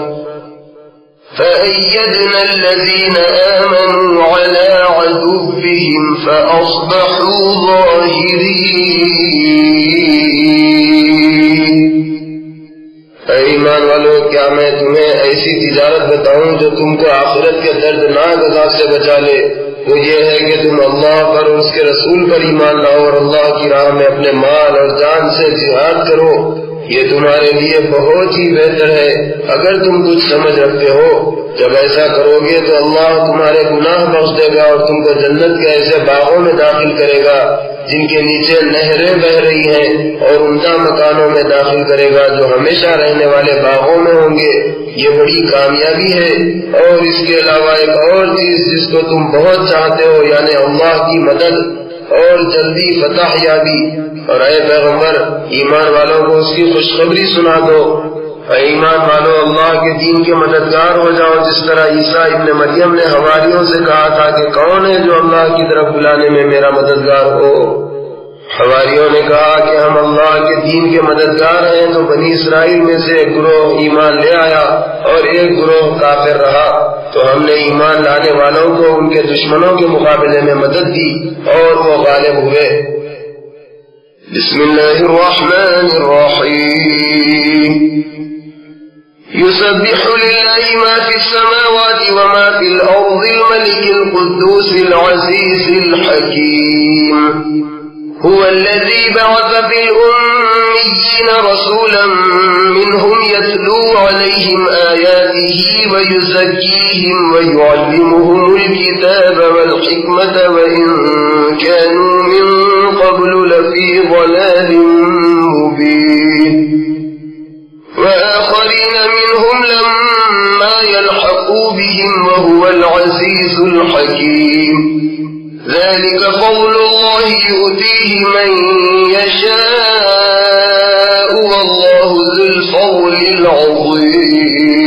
A: فأيدنا الذين آمنوا على عدوهم فأصبحوا ظاهرين.
B: اے ایمان والو کیا میں تمہیں ایسی تجارت بتاؤں جو تم کو آخرت کے دردناک عذاب سے بچا لے؟ وہ یہ ہے کہ تم اللہ پر اور اس کے رسول پر ایمان لاؤ اور اللہ کی راہ میں اپنے مال اور جان سے جہاد کرو.
A: یہ تمہارے لیے بہت ہی بہتر ہے اگر تم کچھ سمجھ رکھتے ہو۔ جب ایسا کرو گے تو اللہ تمہارے گناہ بخش دے گا اور تم کو جنت کے ایسے باغوں میں داخل کرے گا جن کے نیچے نہریں بہ رہی ہیں، اور عمدہ مکانوں میں داخل کرے گا جو ہمیشہ رہنے والے باغوں میں ہوں گے۔ یہ بڑی کامیابی ہے۔ اور اس کے علاوہ ایک اور چیز جس کو تم بہت چاہتے ہو، یعنی اللہ کی مدد اور جلدی فتح یابی۔ اور اے پیغمبر، ایمان والوں کو اس کی خوشخبری سنا دو۔ اے ایمان والو، اللہ کے دین کے مددگار ہو جاؤ، جس طرح عیسیٰ ابن مریم نے حواریوں سے کہا تھا کہ کون ہے جو اللہ کی طرف بلانے میں میرا مددگار ہو؟ حواریوں نے کہا کہ ہم اللہ کے دین کے مددگار ہیں۔ تو بنی اسرائیل میں سے ایک گروہ ایمان لے آیا اور ایک گروہ کافر رہا، تو ہم نے ایمان لانے والوں کو ان کے دشمنوں کے مقابلے میں مدد دی اور وہ غالب ہوئے۔ بسم اللہ الرحمن الرحیم۔ يسبح لله ما في السماوات وما في الأرض الملك القدوس العزيز الحكيم هو الذي بعث في الأميين رسولا منهم يتلو عليهم آياته ويزكيهم ويعلمهم الكتاب والحكمة وإن كانوا من قبل لفي ضلال مبين وآخرين منهم لما يلحقوا بهم وهو العزيز الحكيم ذلك فضل الله يؤتيه من يشاء والله ذو الفضل العظيم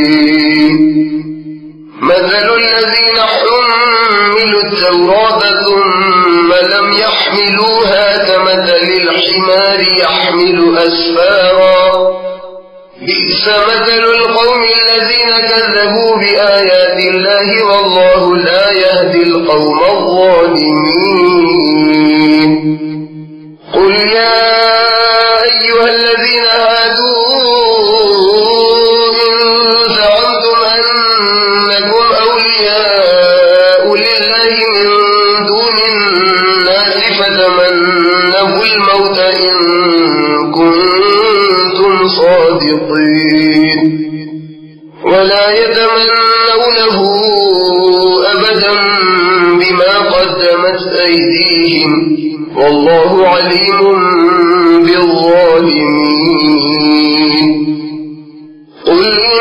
A: مثل الذين حملوا التوراة ثم لم يحملوها كمثل الحمار يحمل أسفارا بئس مثل القوم الذين كذبوا بآيات الله والله لا يهدي القوم الظالمين قل يا أيها الذين هادوا إن زعمتم أنكم أولياء لله من دون الناس فتمنوا الموت إن كنتم صادقين ولا يتمنونه أبدا بما قدمت أيديهم والله عليم بالظالمين قل إن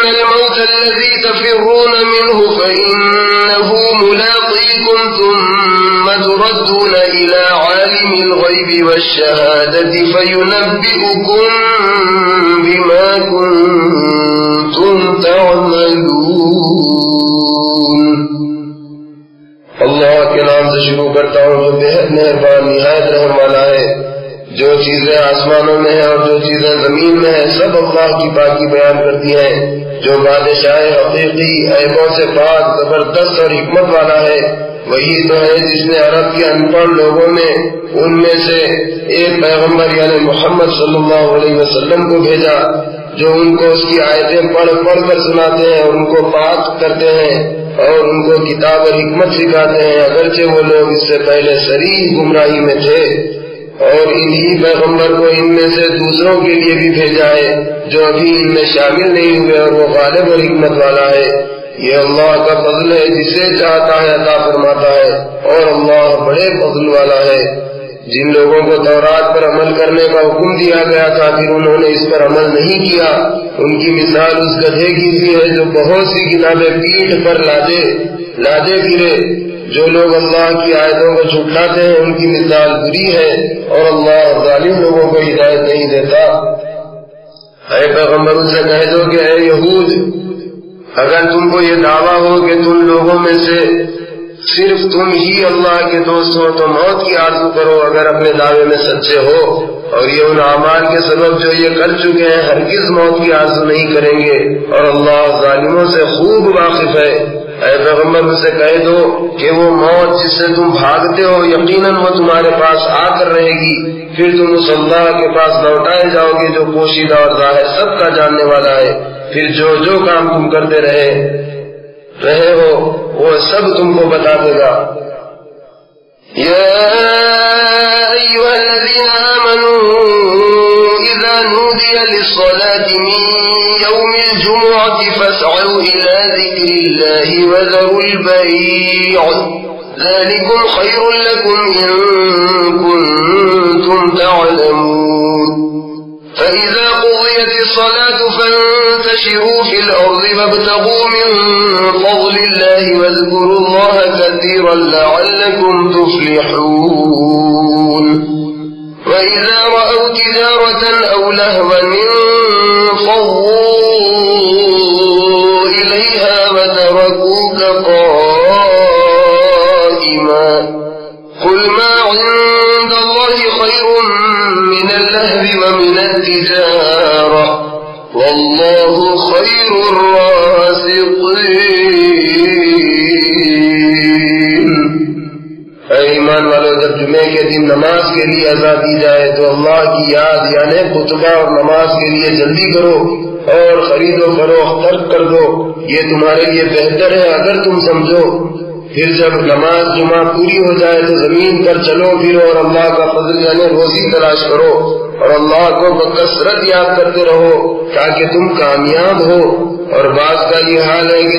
A: الموت الذي تفرون منه فإنه ملاقيكم ثم تردون إلى عالم الغيب والشهادة فينبئكم بما كنتم تعملون اللہ کے نام سے شروع کرتا ہوں جو بہت مہربان نہایت رحم والا ہے۔ جو چیزیں آسمانوں میں ہیں اور جو چیزیں زمین میں ہیں سب اللہ کی پاکی بیان کرتی ہیں۔ جو بادشاہ حقیقی عیبوں سے پاک زبردست اور حکمت والا ہے، وہی تو ہے جس نے عرب کے ان پڑھ لوگوں میں ان میں سے ایک پیغمبر یعنی محمد صلی اللہ علیہ وسلم کو بھیجا جو ان کو اس کی آیتیں پڑھ پڑھ کر سناتے ہیں اور ان کو پاک کرتے ہیں اور ان کو کتاب اور حکمت سکھاتے ہیں، اگرچہ وہ لوگ اس سے پہلے صریح گمراہی میں تھے۔ اور انہی پیغمبر کو ان میں سے دوسروں کے لیے بھی بھیجا ہے جو ابھی ان میں شامل نہیں ہوئے، اور وہ غالب اور حکمت والا ہے۔ یہ اللہ کا فضل ہے، جسے چاہتا ہے عطا فرماتا ہے، اور اللہ بڑے فضل والا ہے۔ جن لوگوں کو تورات پر عمل کرنے کا حکم دیا گیا تھا پھر انہوں نے اس پر عمل نہیں کیا، ان کی مثال اس گدھے کی سی ہے جو بہت سی کتابیں پیٹھ پر لادے پھرے۔ جو لوگ اللہ کی آیتوں کو جھٹلاتے ہیں ان کی مثال بری ہے، اور اللہ ظالم لوگوں کو ہدایت نہیں دیتا۔ اے پیغمبر ان سے کہہ دو کہ اے یہود، اگر تم کو یہ دعویٰ ہو کہ تم لوگوں میں سے صرف تم ہی اللہ کے دوست ہو تو موت کی آرزو کرو اگر اپنے دعوے میں سچے ہو، اور یہ ان اعمال کے سبب جو یہ کر چکے ہیں ہرگز موت کی آرزو نہیں کریں گے، اور اللہ ظالموں سے خوب واقف ہے۔ اے پیغمبر ان سے کہہ دو کہ وہ موت جس سے تم بھاگتے ہو یقیناً وہ تمہارے پاس آ کر رہے گی، پھر تم اس اللہ کے پاس لوٹائے جاؤ گے جو پوشیدہ اور ظاہر سب کا جاننے والا ہے۔ پھر جو جو کام تم کرتے رہے ہو وہ سب تم کو بتا دے گا۔ يا أيها الذين آمنوا إذا نودي للصلاة من يوم الجمعة فاسعوا إلى ذكر الله وذروا البيع ذلكم خير لكم إن كنتم تعلمون فإذا قضيت الصلاة فانتشروا في الأرض وابتغوا من فضل الله واذكروا الله كثيرا لعلكم تفلحون وإذا رأوا تجارة أو لهوا انفضوا إليها وتركوك قائما قل ما عند الله خير من اللهو ومن التجارة والله خير الرازقين۔ اے ایمان والو، جب جمعے کے دن نماز کے لیے اذان دی جائے تو اللہ کی یاد یعنی خطبہ اور نماز کے لیے جلدی کرو اور خرید و فروخت ترک کر دو، یہ تمہارے لیے بہتر ہے اگر تم سمجھو۔ پھر جب نماز جمعہ پوری ہو جائے تو زمین پر چلو پھرو اور اللہ کا فضل یعنی روزی تلاش کرو اور اللہ کو بکثرت یاد کرتے رہو تاکہ تم کامیاب ہو۔ اور بعض کا یہ حال ہے کہ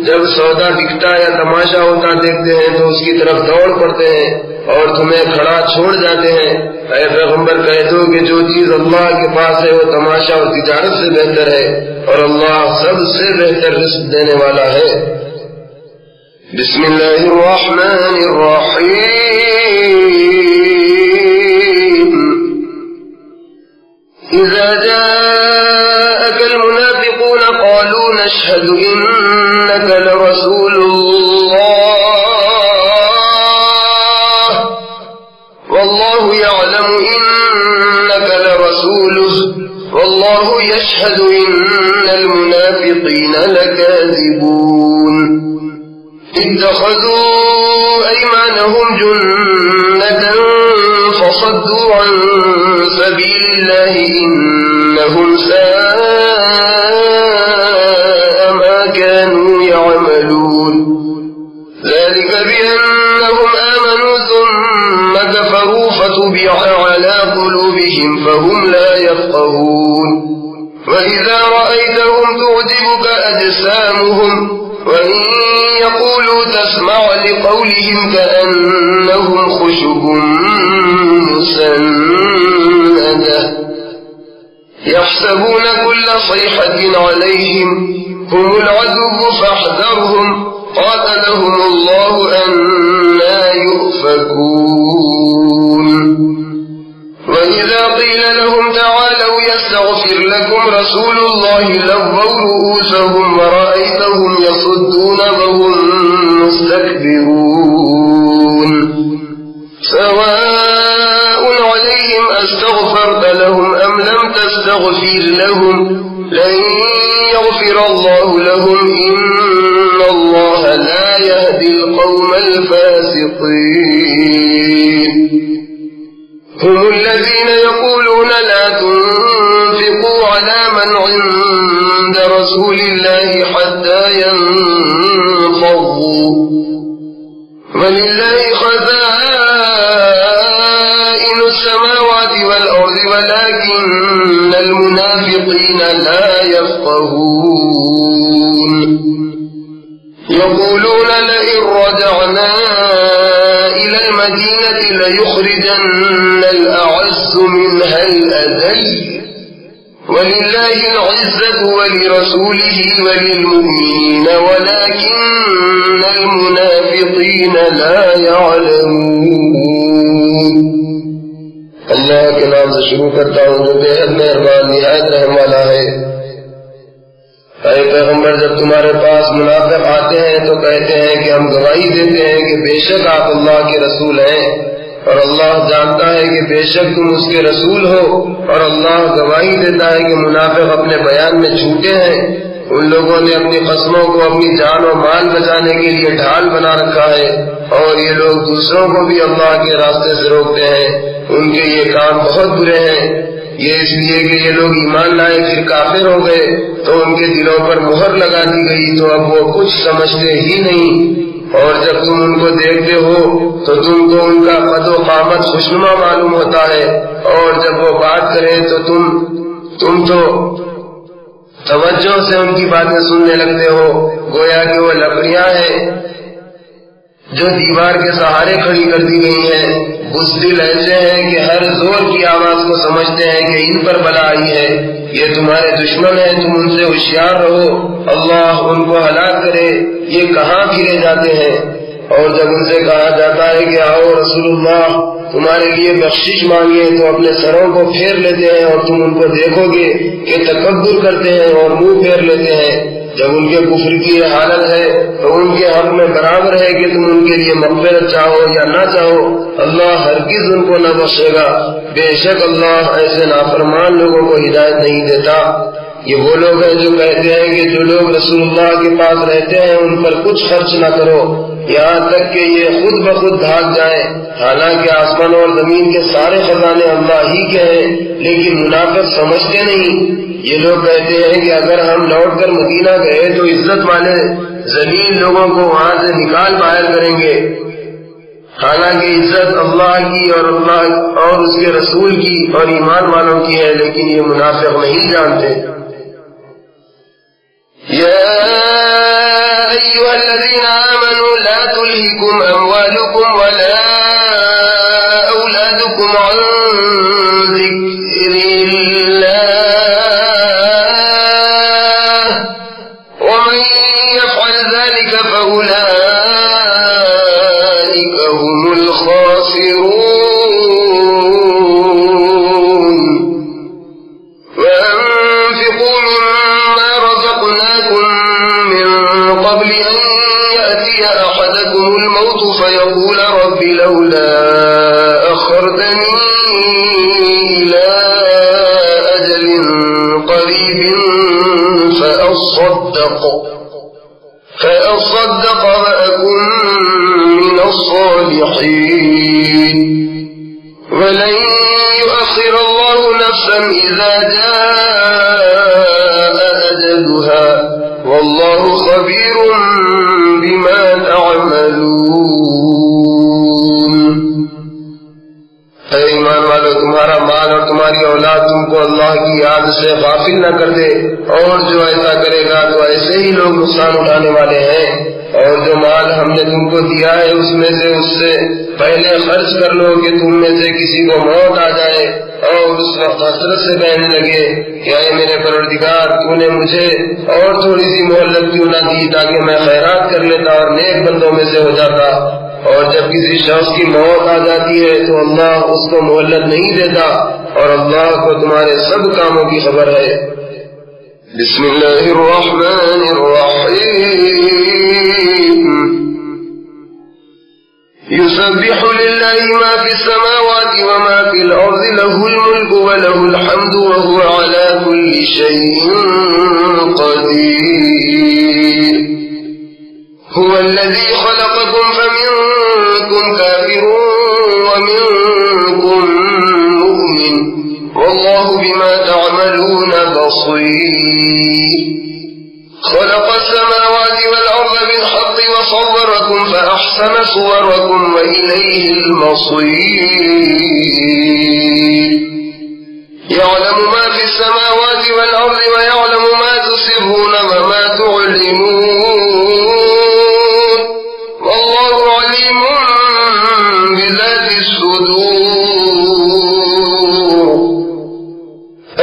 A: جب سودا بکتا یا تماشا ہوتا دیکھتے ہیں تو اس کی طرف دوڑ پڑتے ہیں اور تمہیں کھڑا چھوڑ جاتے ہیں۔ اے پیغمبر کہہ دو کہ جو چیز اللہ کے پاس ہے وہ تماشا اور تجارت سے بہتر ہے اور اللہ سب سے بہتر رزق دینے والا ہے۔ بسم اللہ الرحمن الرحیم۔ اذا جاءك المنافقون قالوا نشهد انك لرسول الله والله يعلم انك لرسوله والله يشهد ان المنافقين لكاذبون اتخذوا أيمانهم جنة فصدوا عن سبيل الله إنهم ساء ما كانوا يعملون ذلك بأنهم آمنوا ثم كفروا فطبع على قلوبهم فهم لا يفقهون وإذا رأيتهم تعجبك أجسامهم وإن يقولوا تسمع لقولهم كأنهم خشب مسندة يحسبون كل صيحة عليهم هم العدو فاحذرهم قاتلهم الله أنى يؤفكون وإذا قيل لهم تعالوا يستغفر لكم رسول الله لووا رؤوسهم ورأيتهم يصدون وهم مستكبرون سواء عليهم أستغفرت لهم أم لم تستغفر لهم لن يغفر الله لهم إن الله لا يهدي القوم الفاسقين هم الذين يقولون لا تنفقوا على من عند رسول الله حتى ينفضوا ولله خزائن السماوات والأرض ولكن المنافقين لا يفقهون يقولون لئن رجعنا إلى المدينة ليخرجن الأعز منها الأذل ولله العزة ولرسوله وللمؤمنين ولكن المنافقين لا يعلمون۔ اللہ کے نام سے شروع کرتا ہوں جو بے حد مہربان نہایت رحم والا ہے۔ اے پیغمبر، جب تمہارے پاس منافق آتے ہیں تو کہتے ہیں کہ ہم گواہی دیتے ہیں کہ بے شک آپ اللہ کے رسول ہیں، اور اللہ جانتا ہے کہ بے شک تم اس کے رسول ہو، اور اللہ گواہی دیتا ہے کہ منافق اپنے بیان میں جھوٹے ہیں۔ ان لوگوں نے اپنی قسموں کو اپنی جان و مال بچانے کے لیے ڈھال بنا رکھا ہے، اور یہ لوگ دوسروں کو بھی اللہ کے راستے سے روکتے ہیں۔ ان کے یہ کام بہت برے ہیں، یہ اس لیے کہ یہ لوگ ایمان لائے پھر کافر ہو گئے تو ان کے دلوں پر مہر لگا دی گئی، تو اب وہ کچھ سمجھتے ہی نہیں۔ اور جب تم ان کو دیکھتے ہو تو تم کو ان کا قد و قامت خوشنما معلوم ہوتا ہے، اور جب وہ بات کریں تو تم تو توجہ سے ان کی باتیں سننے لگتے ہو، گویا کہ وہ لکڑیاں ہیں جو دیوار کے سہارے کھڑی کر دی گئی ہیں۔ بزدل ایسے ہیں کہ ہر زور کی آواز کو سمجھتے ہیں کہ ان پر بلا آئی ہے، یہ تمہارے دشمن ہیں، تم ان سے ہوشیار رہو، اللہ ان کو ہلاک کرے، یہ کہاں پھرے جاتے ہیں۔ اور جب ان سے کہا جاتا ہے کہ آؤ رسول اللہ تمہارے لیے بخشش مانگے، تو اپنے سروں کو پھیر لیتے ہیں، اور تم ان کو دیکھو گے کہ تکبر کرتے ہیں اور منہ پھیر لیتے ہیں۔ جب ان کے کفر کی یہ حالت ہے تو ان کے حق میں برابر ہے کہ تم ان کے لیے مغفرت چاہو یا نہ چاہو، اللہ ہرگز ان کو نہ بخشے گا، بے شک اللہ ایسے نافرمان لوگوں کو ہدایت نہیں دیتا۔ یہ وہ لوگ ہیں جو کہتے ہیں کہ جو لوگ رسول اللہ کے پاس رہتے ہیں ان پر کچھ خرچ نہ کرو، یہاں تک کہ یہ خود بخود بھاگ جائیں، حالانکہ آسمان اور زمین کے سارے خزانے اللہ ہی کے ہیں، لیکن منافق سمجھتے نہیں۔ یہ لوگ کہتے ہیں کہ اگر ہم لوٹ کر مدینہ گئے تو عزت والے ذلیل لوگوں کو وہاں سے نکال باہر کریں گے، حالانکہ عزت اللہ کی اور اللہ اور اس کے رسول کی اور ایمان والوں کی ہے، لیکن یہ منافق نہیں جانتے۔ یا ایھا الذین آمنوا لا تلہکم اموالکم ولا اولادکم عن ذکر اللہ ومن یفعل ذلک فاولئک هم الخاسرون وانفقوا مما رزقناکم من قبل ان یأتی احدکم الموت فیقول رب لولا اخرتنی الى اجل قریب فأصدق وأكن من الصالحين ولن يؤخر الله نفسا إذا جاء أجلها والله خبير بما تعملون۔ اے ایمان والو، تمہارا مال اور تمہاری اولاد تم کو اللہ کی یاد سے غافل نہ کر دے، اور جو ایسا کرے گا تو ایسے ہی لوگ نقصان اٹھانے والے ہیں۔ اور جو مال ہم نے تم کو دیا ہے اس سے پہلے خرچ کر لو کہ تم میں سے کسی کو موت آ جائے اور اس وقت حسرت سے کہنے لگے کہ اے میرے پروردگار تو نے مجھے اور تھوڑی سی مہلت کیوں نہ دی تاکہ میں خیرات کر لیتا اور نیک بندوں میں سے ہو جاتا۔ اور جب کسی شخص کی موت آ جاتی ہے تو اللہ اس کو مہلت نہیں دیتا، اور اللہ کو تمہارے سب کاموں کی خبر ہے۔ بسم اللہ الرحمن الرحیم۔ یسبح للہ ما فی السماوات وما فی الارض له الملک وله الحمد وهو على كل شیء قدیر۔ هو الذی خلقکم فمنکم کافر ومنکم مؤمن واللہ بما تعملون بصیر۔ خلق السماوات والأرض بالحق وصوركم فأحسن صوركم وإليه المصير۔ يعلم ما في السماوات والأرض ويعلم ما تسرون وما تعلنون والله عليم بذات الصدور۔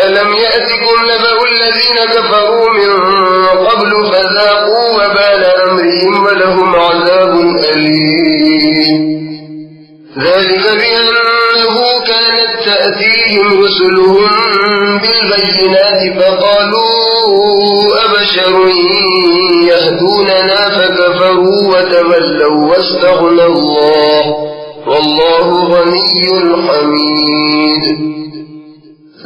A: ألم يأتكم نبأ الذين كفروا من قبل فذاقوا وبال أمرهم ولهم عذاب أليم۔ ذلك بأنه كانت تأتيهم رسلهم بالبينات فقالوا أبشر يهدوننا فكفروا وتولوا واستغنى الله والله غني حميد۔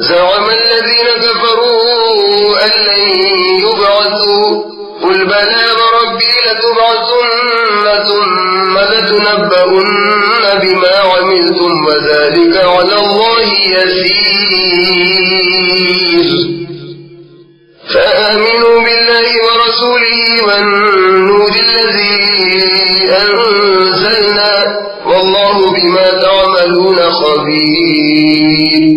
A: زعم الذين كفروا أن لن يبعثوا قل بلى وربي لتبعثن ثم لتنبؤن بما عملتم وذلك على الله يسير۔ فآمنوا بالله ورسوله والنور الذي أنزلنا والله بما تعملون خبير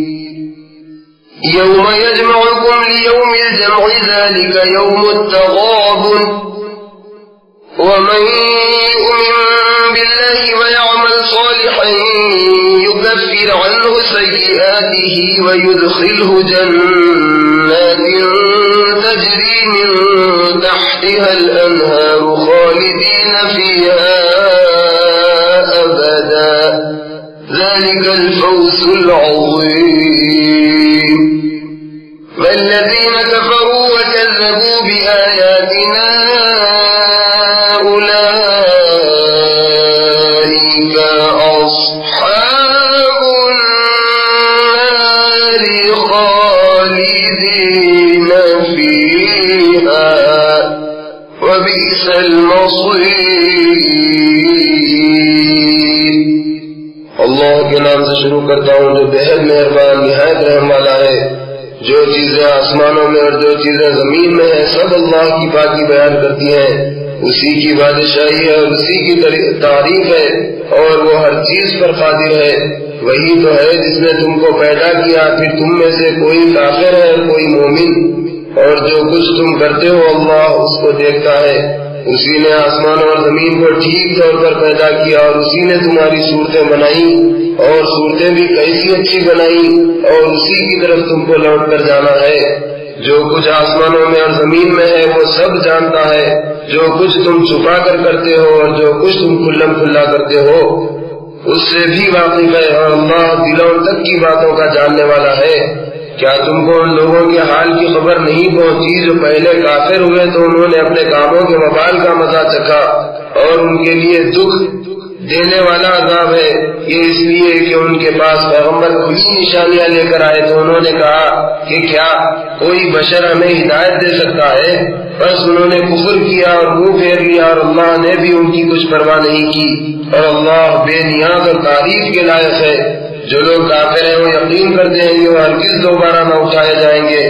A: يوم يجمعكم ليوم الجمع ذلك يوم التغابن ومن يؤمن بالله ويعمل صالحا يكفر عنه سيئاته ويدخله جنات تجري من تحتها الأنهار خالدين فيها أبدا ذلك الفوز العظيم والذين كفروا وكذبوا بآياتنا أولئك أصحاب النار خالدين فيها وبئس المصير اللہ کے نام سے شروع کرتا ہوں جو بے حد مہربان نہایت رحم والا ہے. جو چیزیں آسمانوں میں اور جو چیزیں زمین میں ہیں سب اللہ کی پاکی بیان کرتی ہیں. اسی کی بادشاہی ہے اور اسی کی تعریف ہے اور وہ ہر چیز پر قادر ہے. وہی تو ہے جس نے تم کو پیدا کیا پھر تم میں سے کوئی کافر ہے اور کوئی مومن اور جو کچھ تم کرتے ہو اللہ اس کو دیکھتا ہے. اسی نے آسمان اور زمین کو ٹھیک طور پر پیدا کیا اور اسی نے تمہاری صورتیں بنائی اور صورتیں بھی کیسی اچھی بنائی اور اسی کی طرف تم کو لوٹ کر جانا ہے. جو کچھ آسمانوں میں اور زمین میں ہے وہ سب جانتا ہے. جو کچھ تم چھپا کر کرتے ہو اور جو کچھ تم کھلم کھلا کرتے ہو اس سے بھی واقف ہے اور اللہ دلوں تک کی باتوں کا جاننے والا ہے. کیا تم کو ان لوگوں کے حال کی خبر نہیں پہنچی جو پہلے کافر ہوئے تو انہوں نے اپنے کاموں کے وبال کا مزہ چکھا اور ان کے لیے دکھ دینے والا عذاب ہے. یہ اس لیے کہ ان کے پاس پیغمبر کھلی نشانیاں لے کر آئے تو انہوں نے کہا کہ کیا کوئی بشر ہمیں ہدایت دے سکتا ہے؟ بس انہوں نے کفر کیا اور منہ پھیر لیا اور اللہ نے بھی ان کی کچھ پرواہ نہیں کی اور اللہ بے نیاز اور تعریف کے لائق ہے. جو لوگ کافر ہیں وہ یقین کرتے ہیں کہ وہ ہرگز دوبارہ نہ اٹھائے جائیں گے.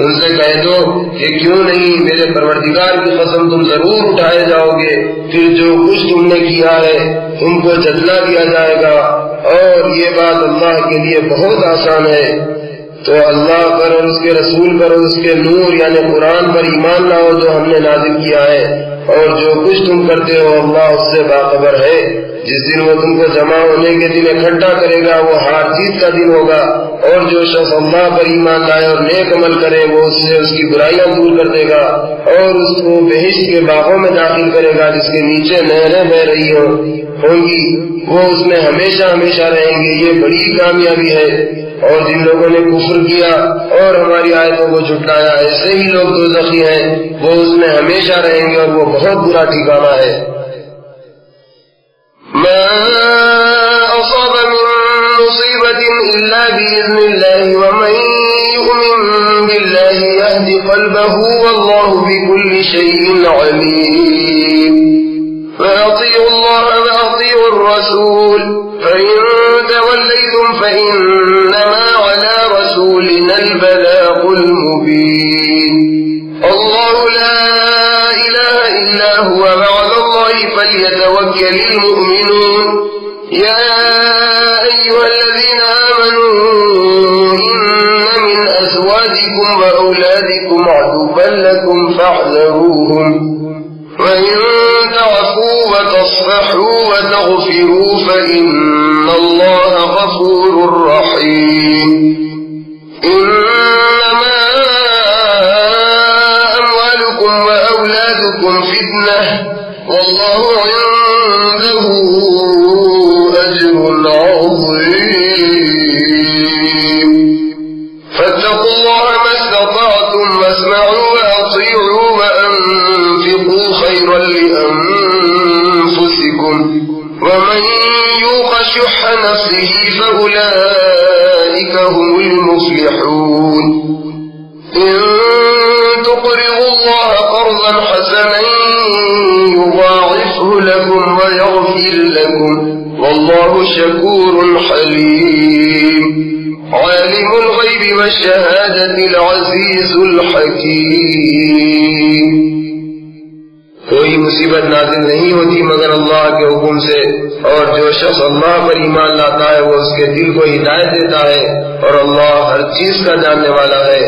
A: ان سے کہہ دو کہ کیوں نہیں میرے پروردگار کی قسم تم ضرور اٹھائے جاؤ گے. پھر جو کچھ تم نے کیا ہے تم کو جزا دیا جائے گا اور یہ بات اللہ کے لیے بہت آسان ہے. تو اللہ پر اور اس کے رسول پر اور اس کے نور یعنی قرآن پر ایمان لاؤ جو ہم نے نازل کیا ہے اور جو کچھ تم کرتے ہو اللہ اس سے باخبر ہے. جس دن وہ تم کو جمع ہونے کے دن اکٹھا کرے گا وہ ہار جیت کا دن ہوگا اور جو شخص اللہ پر ایمان لائے اور نیک عمل کرے وہ اس سے اس کی برائیاں دور کر دے گا اور اس کو بہشت کے باغوں میں داخل کرے گا جس کے نیچے نہریں بہ رہی ہوں گی. وہ اس میں ہمیشہ ہمیشہ رہیں گے. یہ بڑی کامیابی ہے. اور جن لوگوں نے کفر کیا اور ہماری آیتوں کو جھٹلایا ایسے ہی لوگ دوزخی ہیں. وہ اس میں ہمیشہ رہیں گے اور وہ بہت برا ٹھکانہ ہے. ما أصاب من مصيبة إلا بإذن الله ومن يؤمن بالله يهد قلبه والله بكل شيء عليم. فأطيعوا الله وأطيعوا الرسول فإن توليتم فإنما على رسولنا البلاغ المبين. الله لا إله إلا هو وعلى الله فليتوكل المؤمنون. يا أيها الذين آمنوا إن من أزواجكم وأولادكم عدوا لكم فاحذروهم وإن تعفوا وتصفحوا وتغفروا فإن الله غفور رحيم. إنما أموالكم وأولادكم فتنة والله عنده أجر عظيم. فاتقوا الله ما استطعتم واسمعوا وأطيعوا وأنفقوا خيرا لأنفسكم ومن يوق شح نفسه فأولئك هم المفلحون. إن تقرضوا الله قرضا حسنا يضاعفه لكم ويغفر لكم والله شكور حليم عالم الغيب والشهادة العزيز الحكيم. کوئی مصیبت نازل نہیں ہوتی مگر اللہ کے حکم سے، اور جو شخص اللہ پر ایمان لاتا ہے وہ اس کے دل کو ہدایت دیتا ہے، اور اللہ ہر چیز کا جاننے والا ہے.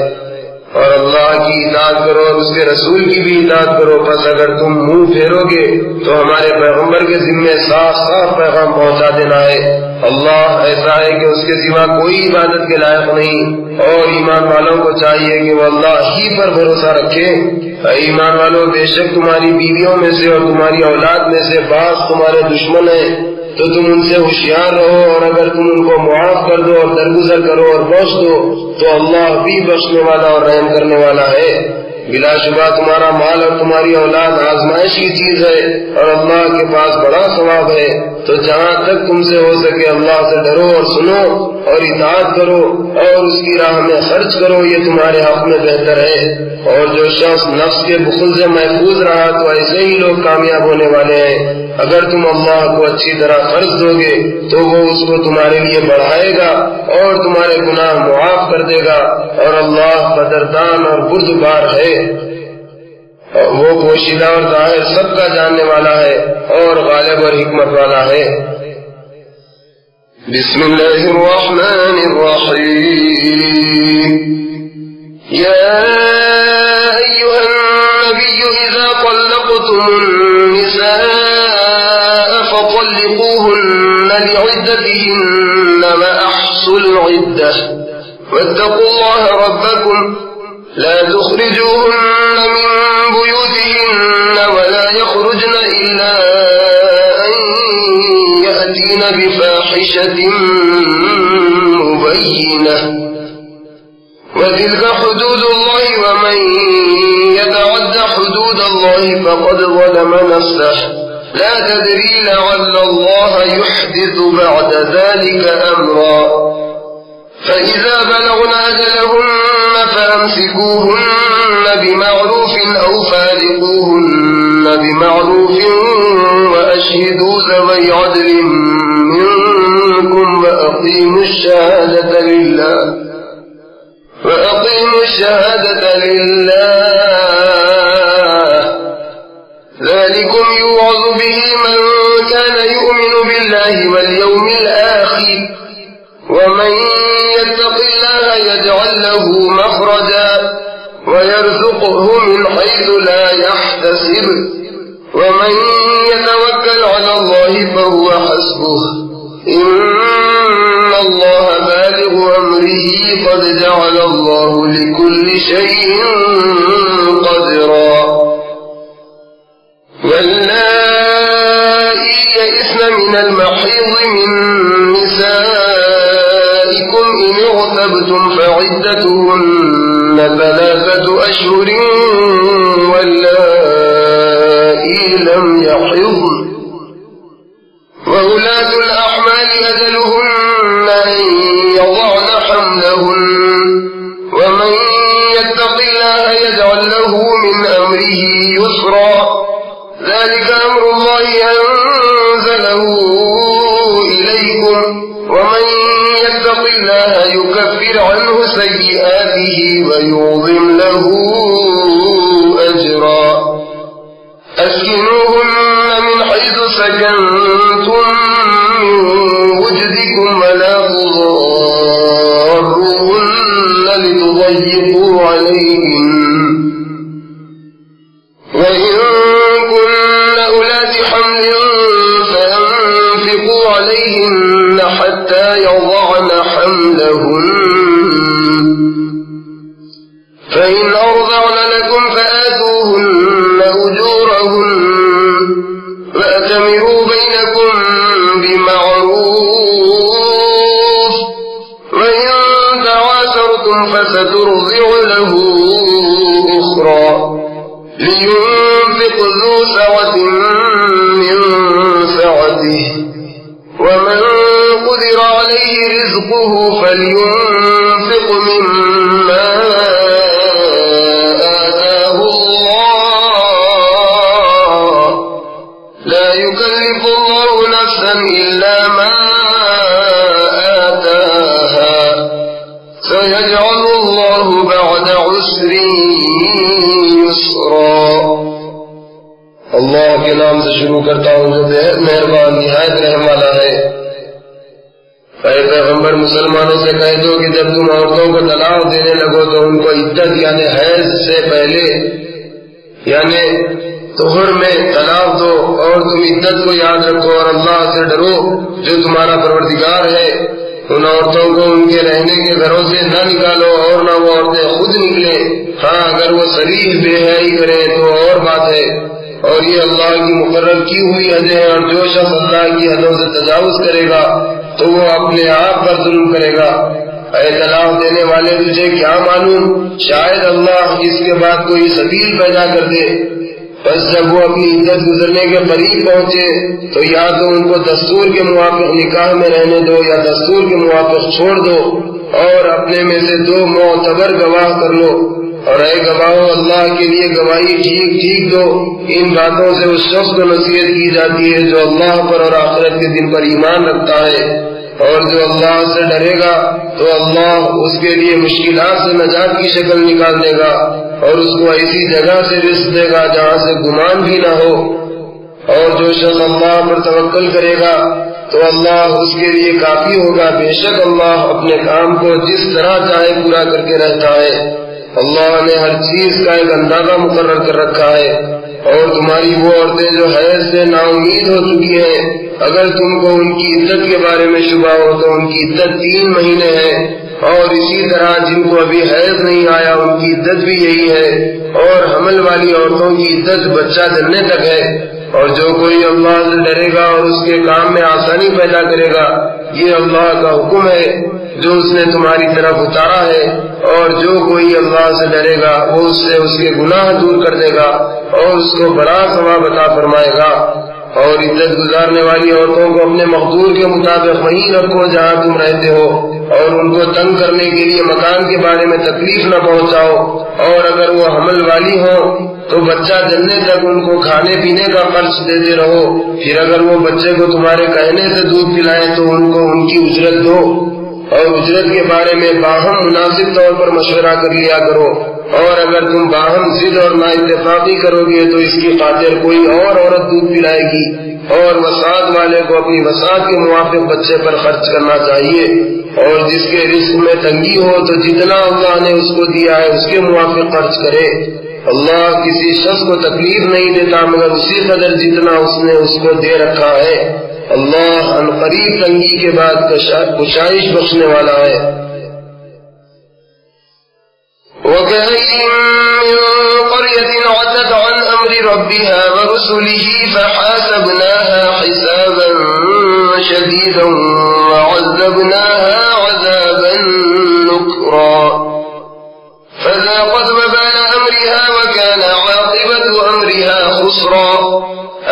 A: اور اللہ کی اطاعت کرو اور اس کے رسول کی بھی اطاعت کرو. بس اگر تم منہ پھیرو گے تو ہمارے پیغمبر کے ذمے صاف صاف پیغام پہنچا دینا ہے. اللہ ایسا ہے کہ اس کے سوا کوئی عبادت کے لائق نہیں، اور ایمان والوں کو چاہیے کہ وہ اللہ ہی پر بھروسہ رکھے. اے ایمان والوں، بے شک تمہاری بیویوں میں سے اور تمہاری اولاد میں سے بعض تمہارے دشمن ہیں، تو تم ان سے ہوشیار رہو، اور اگر تم ان کو معاف کر دو اور درگزر کرو اور بخش دو تو اللہ بھی بخشنے والا اور رحم کرنے والا ہے. بلا شبہ تمہارا مال اور تمہاری اولاد آزمائش کی چیز ہے، اور اللہ کے پاس بڑا ثواب ہے. تو جہاں تک تم سے ہو سکے اللہ سے ڈرو اور سنو اور اطاعت کرو اور اس کی راہ میں خرچ کرو، یہ تمہارے حق میں بہتر ہے. اور جو شخص نفس کے بخل سے محفوظ رہا تو ایسے ہی لوگ کامیاب ہونے والے ہیں. اگر تم اللہ کو اچھی طرح خرچ دو گے تو وہ اس کو تمہارے لیے بڑھائے گا اور تمہارے گناہ معاف کر دے گا، اور اللہ قدردان اور بردبار ہے. وہ پوشیدہ اور ظاہر سب کا جاننے والا ہے اور غالب اور حکمت والا ہے. بسم اللہ الرحمن الرحیم. یا ایھا النبی اذا طلقتم النساء فطلقوهن لعدتهن وأحصوا العدة واتقوا الله ربكم لا تخرجوهن من بيوتهن ولا يخرجن إلا أن يأتين بفاحشة مبينة وتلك حدود الله ومن يتعد حدود الله فقد ظلم نفسه لا تدري لعل الله يحدث بعد ذلك أمرا فإذا بلغن أجلهن فأمسكوهن بمعروف أو فارقوهن بمعروف وأشهدوا ذوي عدل منكم وأقيموا الشهادة لله ذلكم يوعظ به من كان يؤمن بالله واليوم الآخر ومن يتق الله يجعل له مخرجا ويرزقه من حيث لا يحتسب ومن يتوكل على الله فهو حسبه إن الله بالغ أمره قد جعل الله لكل شيء قدرا واللائي يئسن من المحيض من نسائكم إن ارتبتم فعدتهن 3 أشهر واللائي لم يحضن وأولاة الأحمال أجلهن أن يضعن حملهن ومن يتق الله يجعل له من أمره يسرا ذلك أمر الله أنزله إليكم ومن يتق الله يكفر عنه سيئاته ويعظم له أجرا أسكنوهن من حيث سكنتم من وجدكم ولا تضاروهن لتضيقوا عليهن وإن كن أولات حمل فأنفقوا عليهن حتى يضعن حملهن فإن أرضعن لكم فآتوهن أجورهن وأتمروا بينكم بمعروف وإن تعاسرتم فسترضع له أخرى لينفق ذو سعة من سعته ومن قدر عليه رزقه فلينفق مما آتاه الله لا يكلف الله نفسا إلا ما آتاها سيجعل الله بعد عسر يسرا. اللہ کے نام سے شروع کرتا ہوں جو بہت مہربان نہایت رحم والا ہے. اے پیغمبر مسلمانوں سے کہہ دو کہ جب تم عورتوں کو طلاق دینے لگو تو ان کو عدت یعنی حیض سے پہلے یعنی طہر میں طلاق دو اور تم عدت کو یاد رکھو اور اللہ سے ڈرو جو تمہارا پروردگار ہے. ان عورتوں کو ان کے رہنے کے گھروں سے نہ نکالو اور نہ وہ عورتیں خود نکلیں. ہاں اگر وہ صریح بے حیائی کریں تو اور بات ہے. اور یہ اللہ کی مقرر کی ہوئی حدیں ہیں اور جو شخص اللہ کی حدوں سے تجاوز کرے گا تو وہ اپنے آپ پر ظلم کرے گا. اے طلاق دینے والے تجھے کیا معلوم شاید اللہ اس کے بعد کوئی سبیل پیدا کر دے. بس جب وہ اپنی عزت گزرنے کے قریب پہنچے تو یا تو ان کو دستور کے موافق نکاح میں رہنے دو یا دستور کے موافق چھوڑ دو اور اپنے میں سے 2 معتبر گواہ کر لو. اور اے گواہوں اللہ کے لیے گواہی ٹھیک ٹھیک دو. ان باتوں سے اس شخص کو نصیحت کی جاتی ہے جو اللہ پر اور آخرت کے دن پر ایمان رکھتا ہے. اور جو اللہ سے ڈرے گا تو اللہ اس کے لیے مشکلات سے نجات کی شکل نکال دے گا اور اس کو ایسی جگہ سے رزق دے گا جہاں سے گمان بھی نہ ہو. اور جو شخص اللہ پر توکل کرے گا تو اللہ اس کے لیے کافی ہوگا. بے شک اللہ اپنے کام کو جس طرح چاہے پورا کر کے رہتا ہے. اللہ نے ہر چیز کا ایک اندازہ مقرر کر رکھا ہے. اور تمہاری وہ عورتیں جو حیض سے نا امید ہو چکی ہیں اگر تم کو ان کی عدت کے بارے میں شبہ ہو تو ان کی عدت 3 مہینے ہے. اور اسی طرح جن کو ابھی حیض نہیں آیا ان کی عدت بھی یہی ہے. اور حمل والی عورتوں کی عدت بچہ جننے تک ہے. اور جو کوئی اللہ سے ڈرے گا اور اس کے کام میں آسانی پیدا کرے گا یہ اللہ کا حکم ہے جو اس نے تمہاری طرف اتارا ہے. اور جو کوئی اللہ سے ڈرے گا وہ اس سے اس کے گناہ دور کر دے گا اور اس کو بڑا ثواب عطا فرمائے گا. اور عزت گزارنے والی عورتوں کو اپنے مقدور کے مطابق وہیں رکھو جہاں تم رہتے ہو اور ان کو تنگ کرنے کے لیے مکان کے بارے میں تکلیف نہ پہنچاؤ. اور اگر وہ حمل والی ہوں تو بچہ جننے تک ان کو کھانے پینے کا خرچ دیتے رہو. پھر اگر وہ بچے کو تمہارے کہنے سے دودھ پلائیں تو ان کو ان کی اجرت دو. اور اجرت کے بارے میں باہم مناسب طور پر مشورہ کر لیا کرو. اور اگر تم باہم ضد اور نا اتفاقی کرو گے تو اس کی خاطر کوئی اور عورت دودھ پلائے گی. اور وسعت والے کو اپنی وسعت کے موافق بچے پر خرچ کرنا چاہیے. اور جس کے رزق میں تنگی ہو تو جتنا اللہ نے اس کو دیا ہے اس کے موافق خرچ کرے. اللہ کسی شخص کو تکلیف نہیں دیتا مگر اسی قدر جتنا اس نے اس کو دے رکھا ہے. اللہ عنقریب تنگی کے بعد کشائش بخشنے والا ہے. وَكَأَيِّن مِّن قَرْيَةٍ عَتَتْ عَنْ أَمْرِ رَبِّهَا وَرُسُلِهِ فَحَاسَبْنَاهَا حِسَابًا شَدِيدًا وَعَذَّبْنَاهَا عَذَابًا نُكْرًا فَذَاقَتْ وَبَالَ أَمْرِهَا وَكَانَ عَاقِبَةُ أَمْرِهَا خُسْرًا.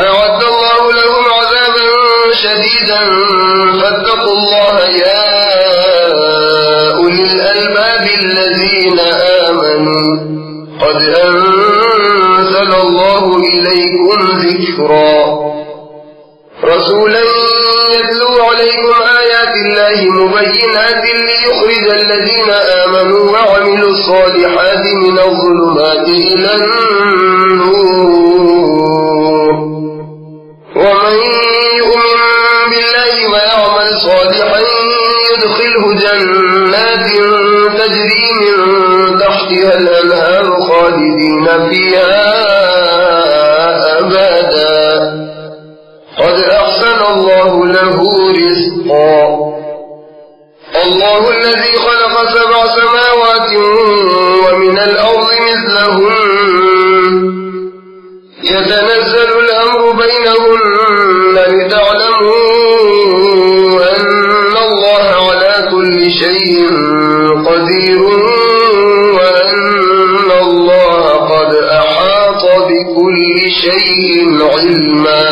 A: أَعَدَّ اللَّهُ لَهُمْ عَذَابًا شَدِيدًا فَاتَّقُوا اللَّهَ يَا أُولِي الْأَلْبَابِ الَّذِينَ آمَنُوا قَدْ أَنزَلَ اللَّهُ إِلَيْكُمْ ذِكْرًا رَسُولًا يَتْلُو عَلَيْكُمْ آيَاتِ اللَّهِ مُبَيِّنَاتٍ لِيُخْرِجَ الَّذِينَ آمَنُوا وَعَمِلُوا الصَّالِحَاتِ مِنَ الظُّلُمَاتِ إِلَى النُّورِ وَمَن يُؤْمِن بِاللَّهِ وَيَعْمَلْ صَالِحًا يُدْخِلْهُ جَنَّاتٍ تَجْرِي مِن تَحْتِهَا الْأَنْهَارُ خَالِدِينَ فِيهَا أَبَدًا قَدْ أَحْسَنَ اللَّهُ لَهُ رِزْقًا. الله الذي خلق 7 سماوات ومن الأرض مثلهن يتنزل الأمر بينهن لتعلموا أن الله على كل شيء قدير وأن الله قد أحاط بكل شيء علما.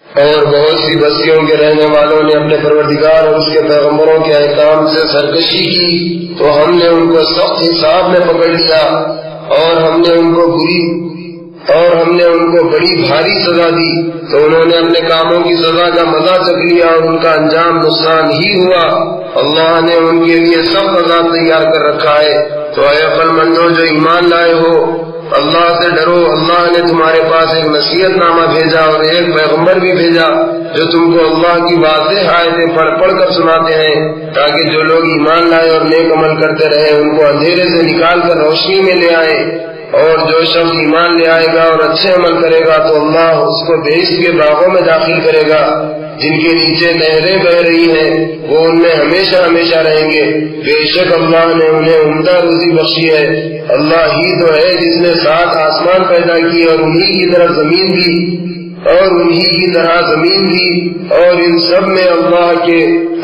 A: اور بہت سی بستیوں کے رہنے والوں نے اپنے پروردگار اور اس کے پیغمبروں کے احکام سے سرکشی کی تو ہم نے ان کو سخت حساب میں پکڑ لیا اور ہم نے ان کو بری اور ہم نے ان کو بڑی بھاری سزا دی تو انہوں نے اپنے کاموں کی سزا کا مزہ چکھ لیا اور ان کا انجام نقصان ہی ہوا۔ اللہ نے ان کے لیے سب عذاب تیار کر رکھا ہے۔ تو اے عقل مندو جو ایمان لائے ہو، اللہ سے ڈرو۔ اللہ نے تمہارے پاس ایک نصیحت نامہ بھیجا اور ایک پیغمبر بھی بھیجا جو تم کو اللہ کی واضح آیتیں پڑھ پڑھ کر سناتے ہیں، تاکہ جو لوگ ایمان لائے اور نیک عمل کرتے رہے ان کو اندھیرے سے نکال کر روشنی میں لے آئے۔ اور جو شخص ایمان لے آئے گا اور اچھے عمل کرے گا تو اللہ اس کو بہشت کے باغوں میں داخل کرے گا جن کے نیچے نہریں بہ رہی ہیں، وہ ان میں ہمیشہ ہمیشہ رہیں گے۔ بے شک اللہ نے انہیں عمدہ روزی بخشی ہے۔ اللہ ہی تو ہے جس نے 7 آسمان پیدا کیے اور انہی کی طرح زمین بھی اور ان سب میں اللہ کے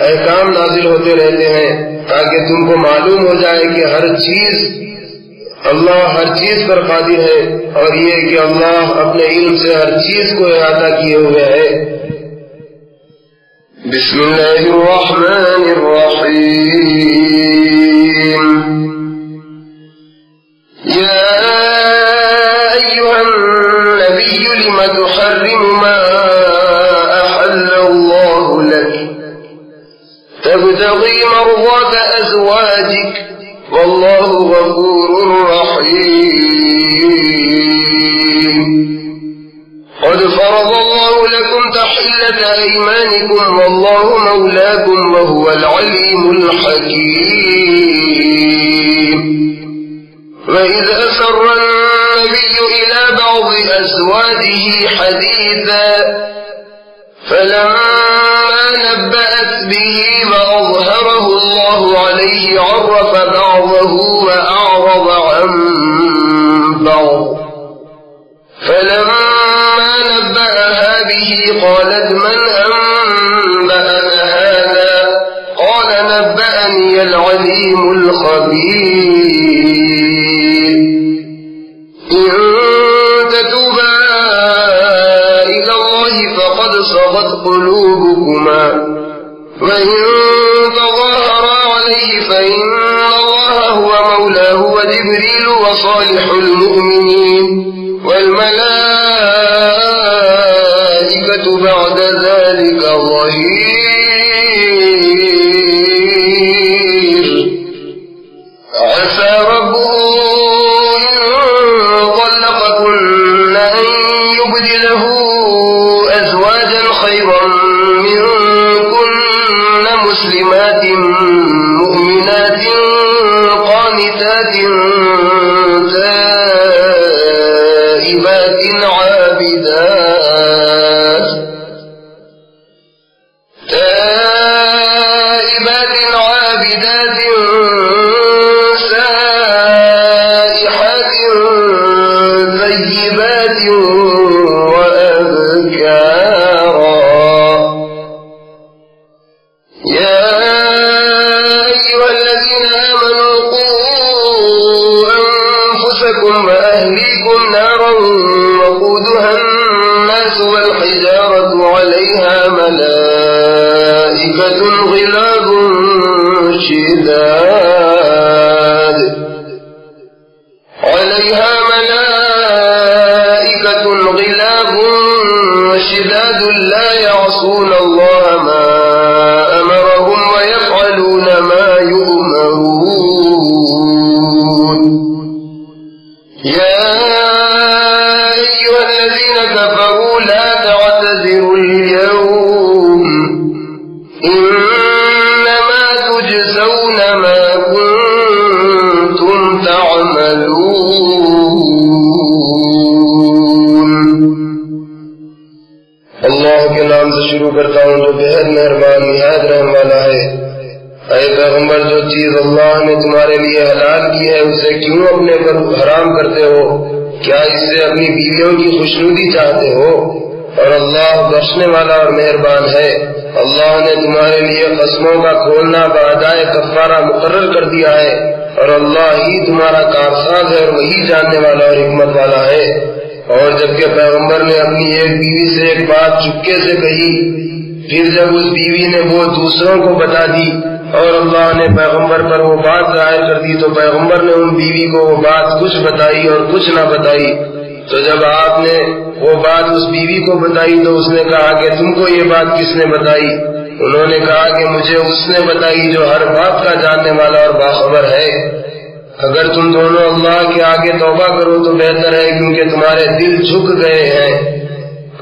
A: احکام نازل ہوتے رہتے ہیں تاکہ تم کو معلوم ہو جائے کہ اللہ ہر چیز پر قادر ہے، اور یہ کہ اللہ اپنے علم سے ہر چیز کو احاطہ کیے ہوئے ہے۔ بسم اللہ الرحمن الرحیم۔ یا ایھا النبی لم تحرم ما احل اللہ لک تبتغی مرضات ازواجک واللہ غفور رحیم۔ قد فرض اللہ لکم تحلة ایمانکم واللہ مولاکم وهو العلیم الحکیم۔ وإذ أسر النبي إلى بعض أزواجه حديثا فلما نبأت به وأظهره الله عليه عرف بعضه وأعرض عن بعض فلما نبأها به قالت من أنبأك هذا قال نبأني العليم الخبير إن تتوبا إلى الله فقد صغت قلوبكما وإن تظاهرا عليه فإن الله هو مولاه وجبريل وصالح المؤمنين والملائكة بعد ذلك ظهير عسى ربه إن طلقكن أن يبدله أزواجا خيرا منكن مسلمات مؤمنات قانتات تائبات عابدات سائحات طيبات وأبكارا۔ يا أيها الذين آمنوا قوا أنفسكم وأهليكم نارا وقودها الناس والحجارة عليها ملائكة غلاظ شداد لا يعصون الله ما أمرهم ويفعلون ما يؤمرون۔ يا أيها الذين كفروا لا تعتذروا اليوم إنما تجزون ما كنتم تعملون۔ اللہ کے نام سے شروع کرتا ہوں جو بہت مہربان نہایت رحم والا ہے۔ اے پیغمبر جو چیز اللہ نے تمہارے لیے حلال کی ہے اسے کیوں اپنے پر حرام کرتے ہو؟ کیا اس سے اپنی بیویوں کی خوشنودی چاہتے ہو؟ اور اللہ بخشنے والا اور مہربان ہے۔ اللہ نے تمہارے لیے قسموں کا کھولنا بادائے کفارہ مقرر کر دیا ہے، اور اللہ ہی تمہارا کارساز ہے اور وہی جاننے والا اور حکمت والا ہے۔ اور جبکہ پیغمبر نے اپنی ایک بیوی سے ایک بات چپکے سے کہی، پھر جب اس بیوی نے وہ دوسروں کو بتا دی اور اللہ نے پیغمبر پر وہ بات ظاہر کر دی تو پیغمبر نے ان بیوی کو وہ بات کچھ بتائی اور کچھ نہ بتائی۔ تو جب آپ نے وہ بات اس بیوی کو بتائی تو اس نے کہا کہ تم کو یہ بات کس نے بتائی؟ انہوں نے کہا کہ مجھے اس نے بتائی جو ہر بات کا جاننے والا اور باخبر ہے۔ اگر تم دونوں اللہ کے آگے توبہ کرو تو بہتر ہے، کیونکہ تمہارے دل جھک گئے ہیں،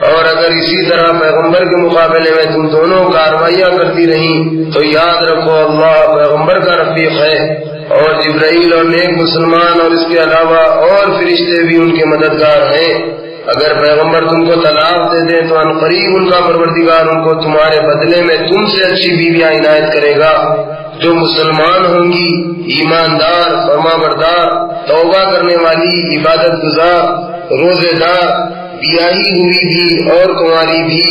A: اور اگر اسی طرح پیغمبر کے مقابلے میں تم دونوں کارروائیاں کرتی رہیں تو یاد رکھو اللہ پیغمبر کا رفیق ہے، اور جبرائیل اور نیک مسلمان اور اس کے علاوہ اور فرشتے بھی ان کے مددگار ہیں۔ اگر پیغمبر تم کو طلاق دے دیں تو عنقریب ان کا پروردگار ان کو تمہارے بدلے میں تم سے اچھی بیویاں عنایت کرے گا، جو مسلمان ہوں گی، ایماندار، فرما بردار، توبہ کرنے والی، عبادت گزار، روزے دار، بیاہی ہوئی بھی اور کنواری بھی۔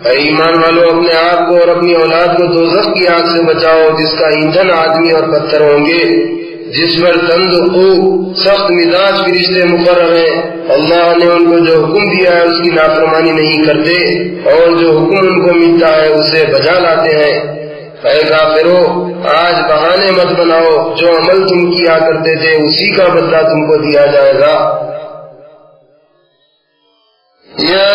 A: اے ایمان والو، اپنے آپ کو اور اپنی اولاد کو دوزخ کی آگ سے بچاؤ، جس کا ایندھن آدمی اور پتھر ہوں گے، جس پر تند خوب سخت مزاج فرشتے مقرر ہیں۔ اللہ نے ان کو جو حکم دیا ہے اس کی نافرمانی نہیں کرتے، اور جو حکم ان کو ملتا ہے اسے بجا لاتے ہیں۔ اے کافرو، آج بہانے مت بناؤ، جو عمل تم کیا کرتے تھے اسی کا بدلہ تم کو دیا جائے گا۔ یا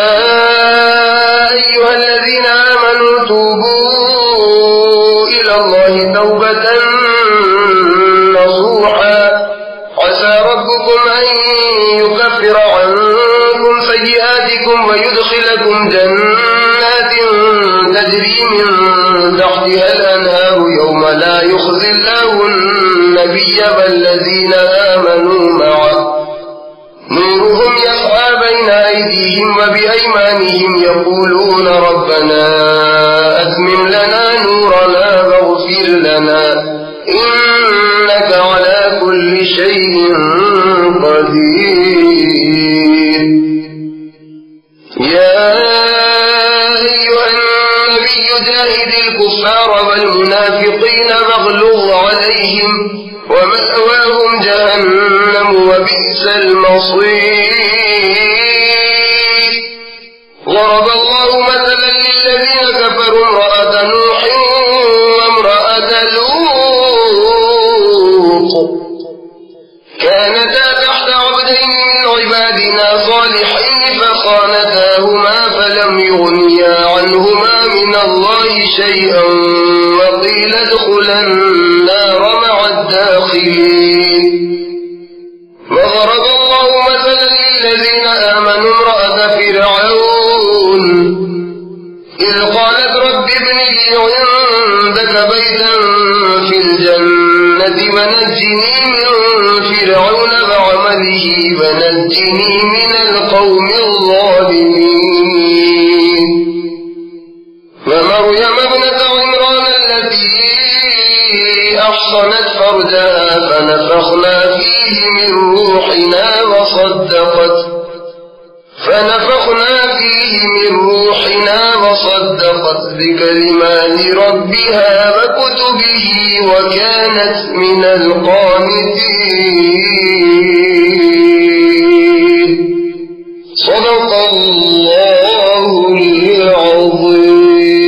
A: ایھا الذین آمنوا توبوا الی اللہ توبۃ نصوحا عسى ربكم ان يكفر عنكم سيئاتكم ويدخلكم جنات تجري من تحتها الأنهار يوم لا يخزي الله النبي والذين آمنوا معه نورهم يسعى بين أيديهم وبأيمانهم يقولون ربنا أتمم لنا نورنا واغفر لنا إنك على كل شيء قدير۔ يا أيها النبي جاهد الكفار والمنافقين واغلظ عليهم ومأواهم جهنم وبئس المصير۔ ضرب الله مثلا للذين كفروا امرأة نوح وامرأة لوط كانتا تحت عبدين من عبادنا صالحين فخانتاهما فلم يغنيا عنهما من الله شيئا وقيل ادخلا النار مع الداخلين۔ وضرب الله مثلا للذين آمنوا امرأة فرعون إذ قالت رب ابن لي عندك بيتا في الجنة ونجني من فرعون وعمله ونجني من القوم الظالمين۔ ومريم ابنة عمران التي أحصنت فرجها فنفخنا فيه من روحنا وصدقت بكلمات ربها وكتبه وكانت من القانتين۔ صدق الله العظيم۔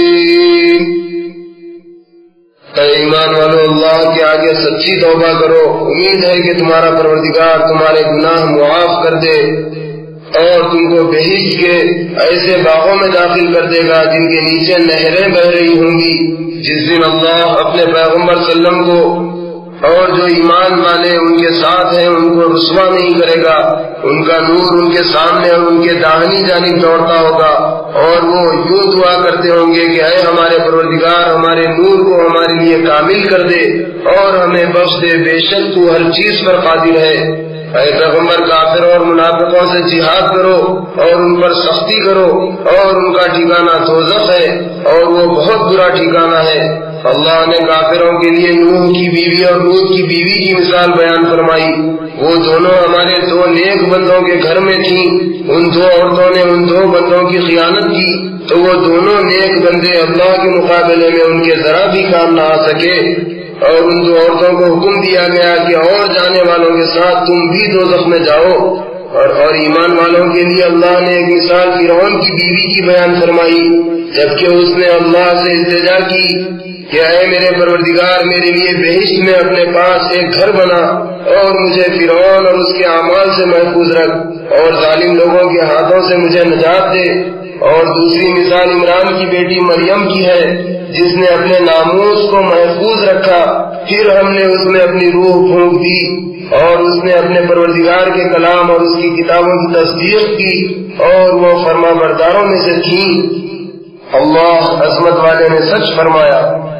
A: اے ایمان والو، اللہ کے آگے سچی توبہ کرو، امید ہے کہ تمہارا پروردگار تمہارے گناہ معاف کر دے اور تم کو بہشت کے ایسے باغوں میں داخل کر دے گا جن کے نیچے نہریں بہ رہی ہوں گی۔ جس دن اللہ اپنے پیغمبر صلی اللہ علیہ وسلم کو اور جو ایمان والے ان کے ساتھ ہیں ان کو رسوا نہیں کرے گا، ان کا نور ان کے سامنے اور ان کے داہنی جانب دوڑتا ہوگا، اور وہ یوں دعا کرتے ہوں گے کہ اے ہمارے پروردگار، ہمارے نور کو ہمارے لیے کامل کر دے اور ہمیں بخش دے، بے شک تو ہر چیز پر قادر ہے۔ اے پیغمبر، کافروں اور منافقوں سے جہاد کرو اور ان پر سختی کرو، اور ان کا ٹھکانہ دوزخ ہے اور وہ بہت برا ٹھکانہ ہے۔ اللہ نے کافروں کے لیے نوح کی بیوی اور لوط کی بیوی کی مثال بیان فرمائی۔ وہ دونوں ہمارے دو نیک بندوں کے گھر میں تھیں، ان دو عورتوں نے ان دو بندوں کی خیانت کی تو وہ دونوں نیک بندے اللہ کے مقابلے میں ان کے ذرا بھی کام نہ آ سکے، اور ان دو عورتوں کو حکم دیا گیا کہ اور جانے والوں کے ساتھ تم بھی دوزخ میں جاؤ، اور ایمان والوں کے لیے اللہ نے ایک مثال فرعون کی بیوی کی بیان فرمائی، جبکہ اس نے اللہ سے التجا کی کہ اے میرے پروردگار، میرے لیے بہشت میں اپنے پاس ایک گھر بنا اور مجھے فرعون اور اس کے اعمال سے محفوظ رکھ اور ظالم لوگوں کے ہاتھوں سے مجھے نجات دے۔ اور دوسری مثال عمران کی بیٹی مریم کی ہے، جس نے اپنے ناموس کو محفوظ رکھا، پھر ہم نے اس میں اپنی روح پھونک دی اور اس نے اپنے پروردگار کے کلام اور اس کی کتابوں کی تصدیق کی اور وہ فرما برداروں میں سے تھی۔ اللہ عظمت والے نے سچ فرمایا۔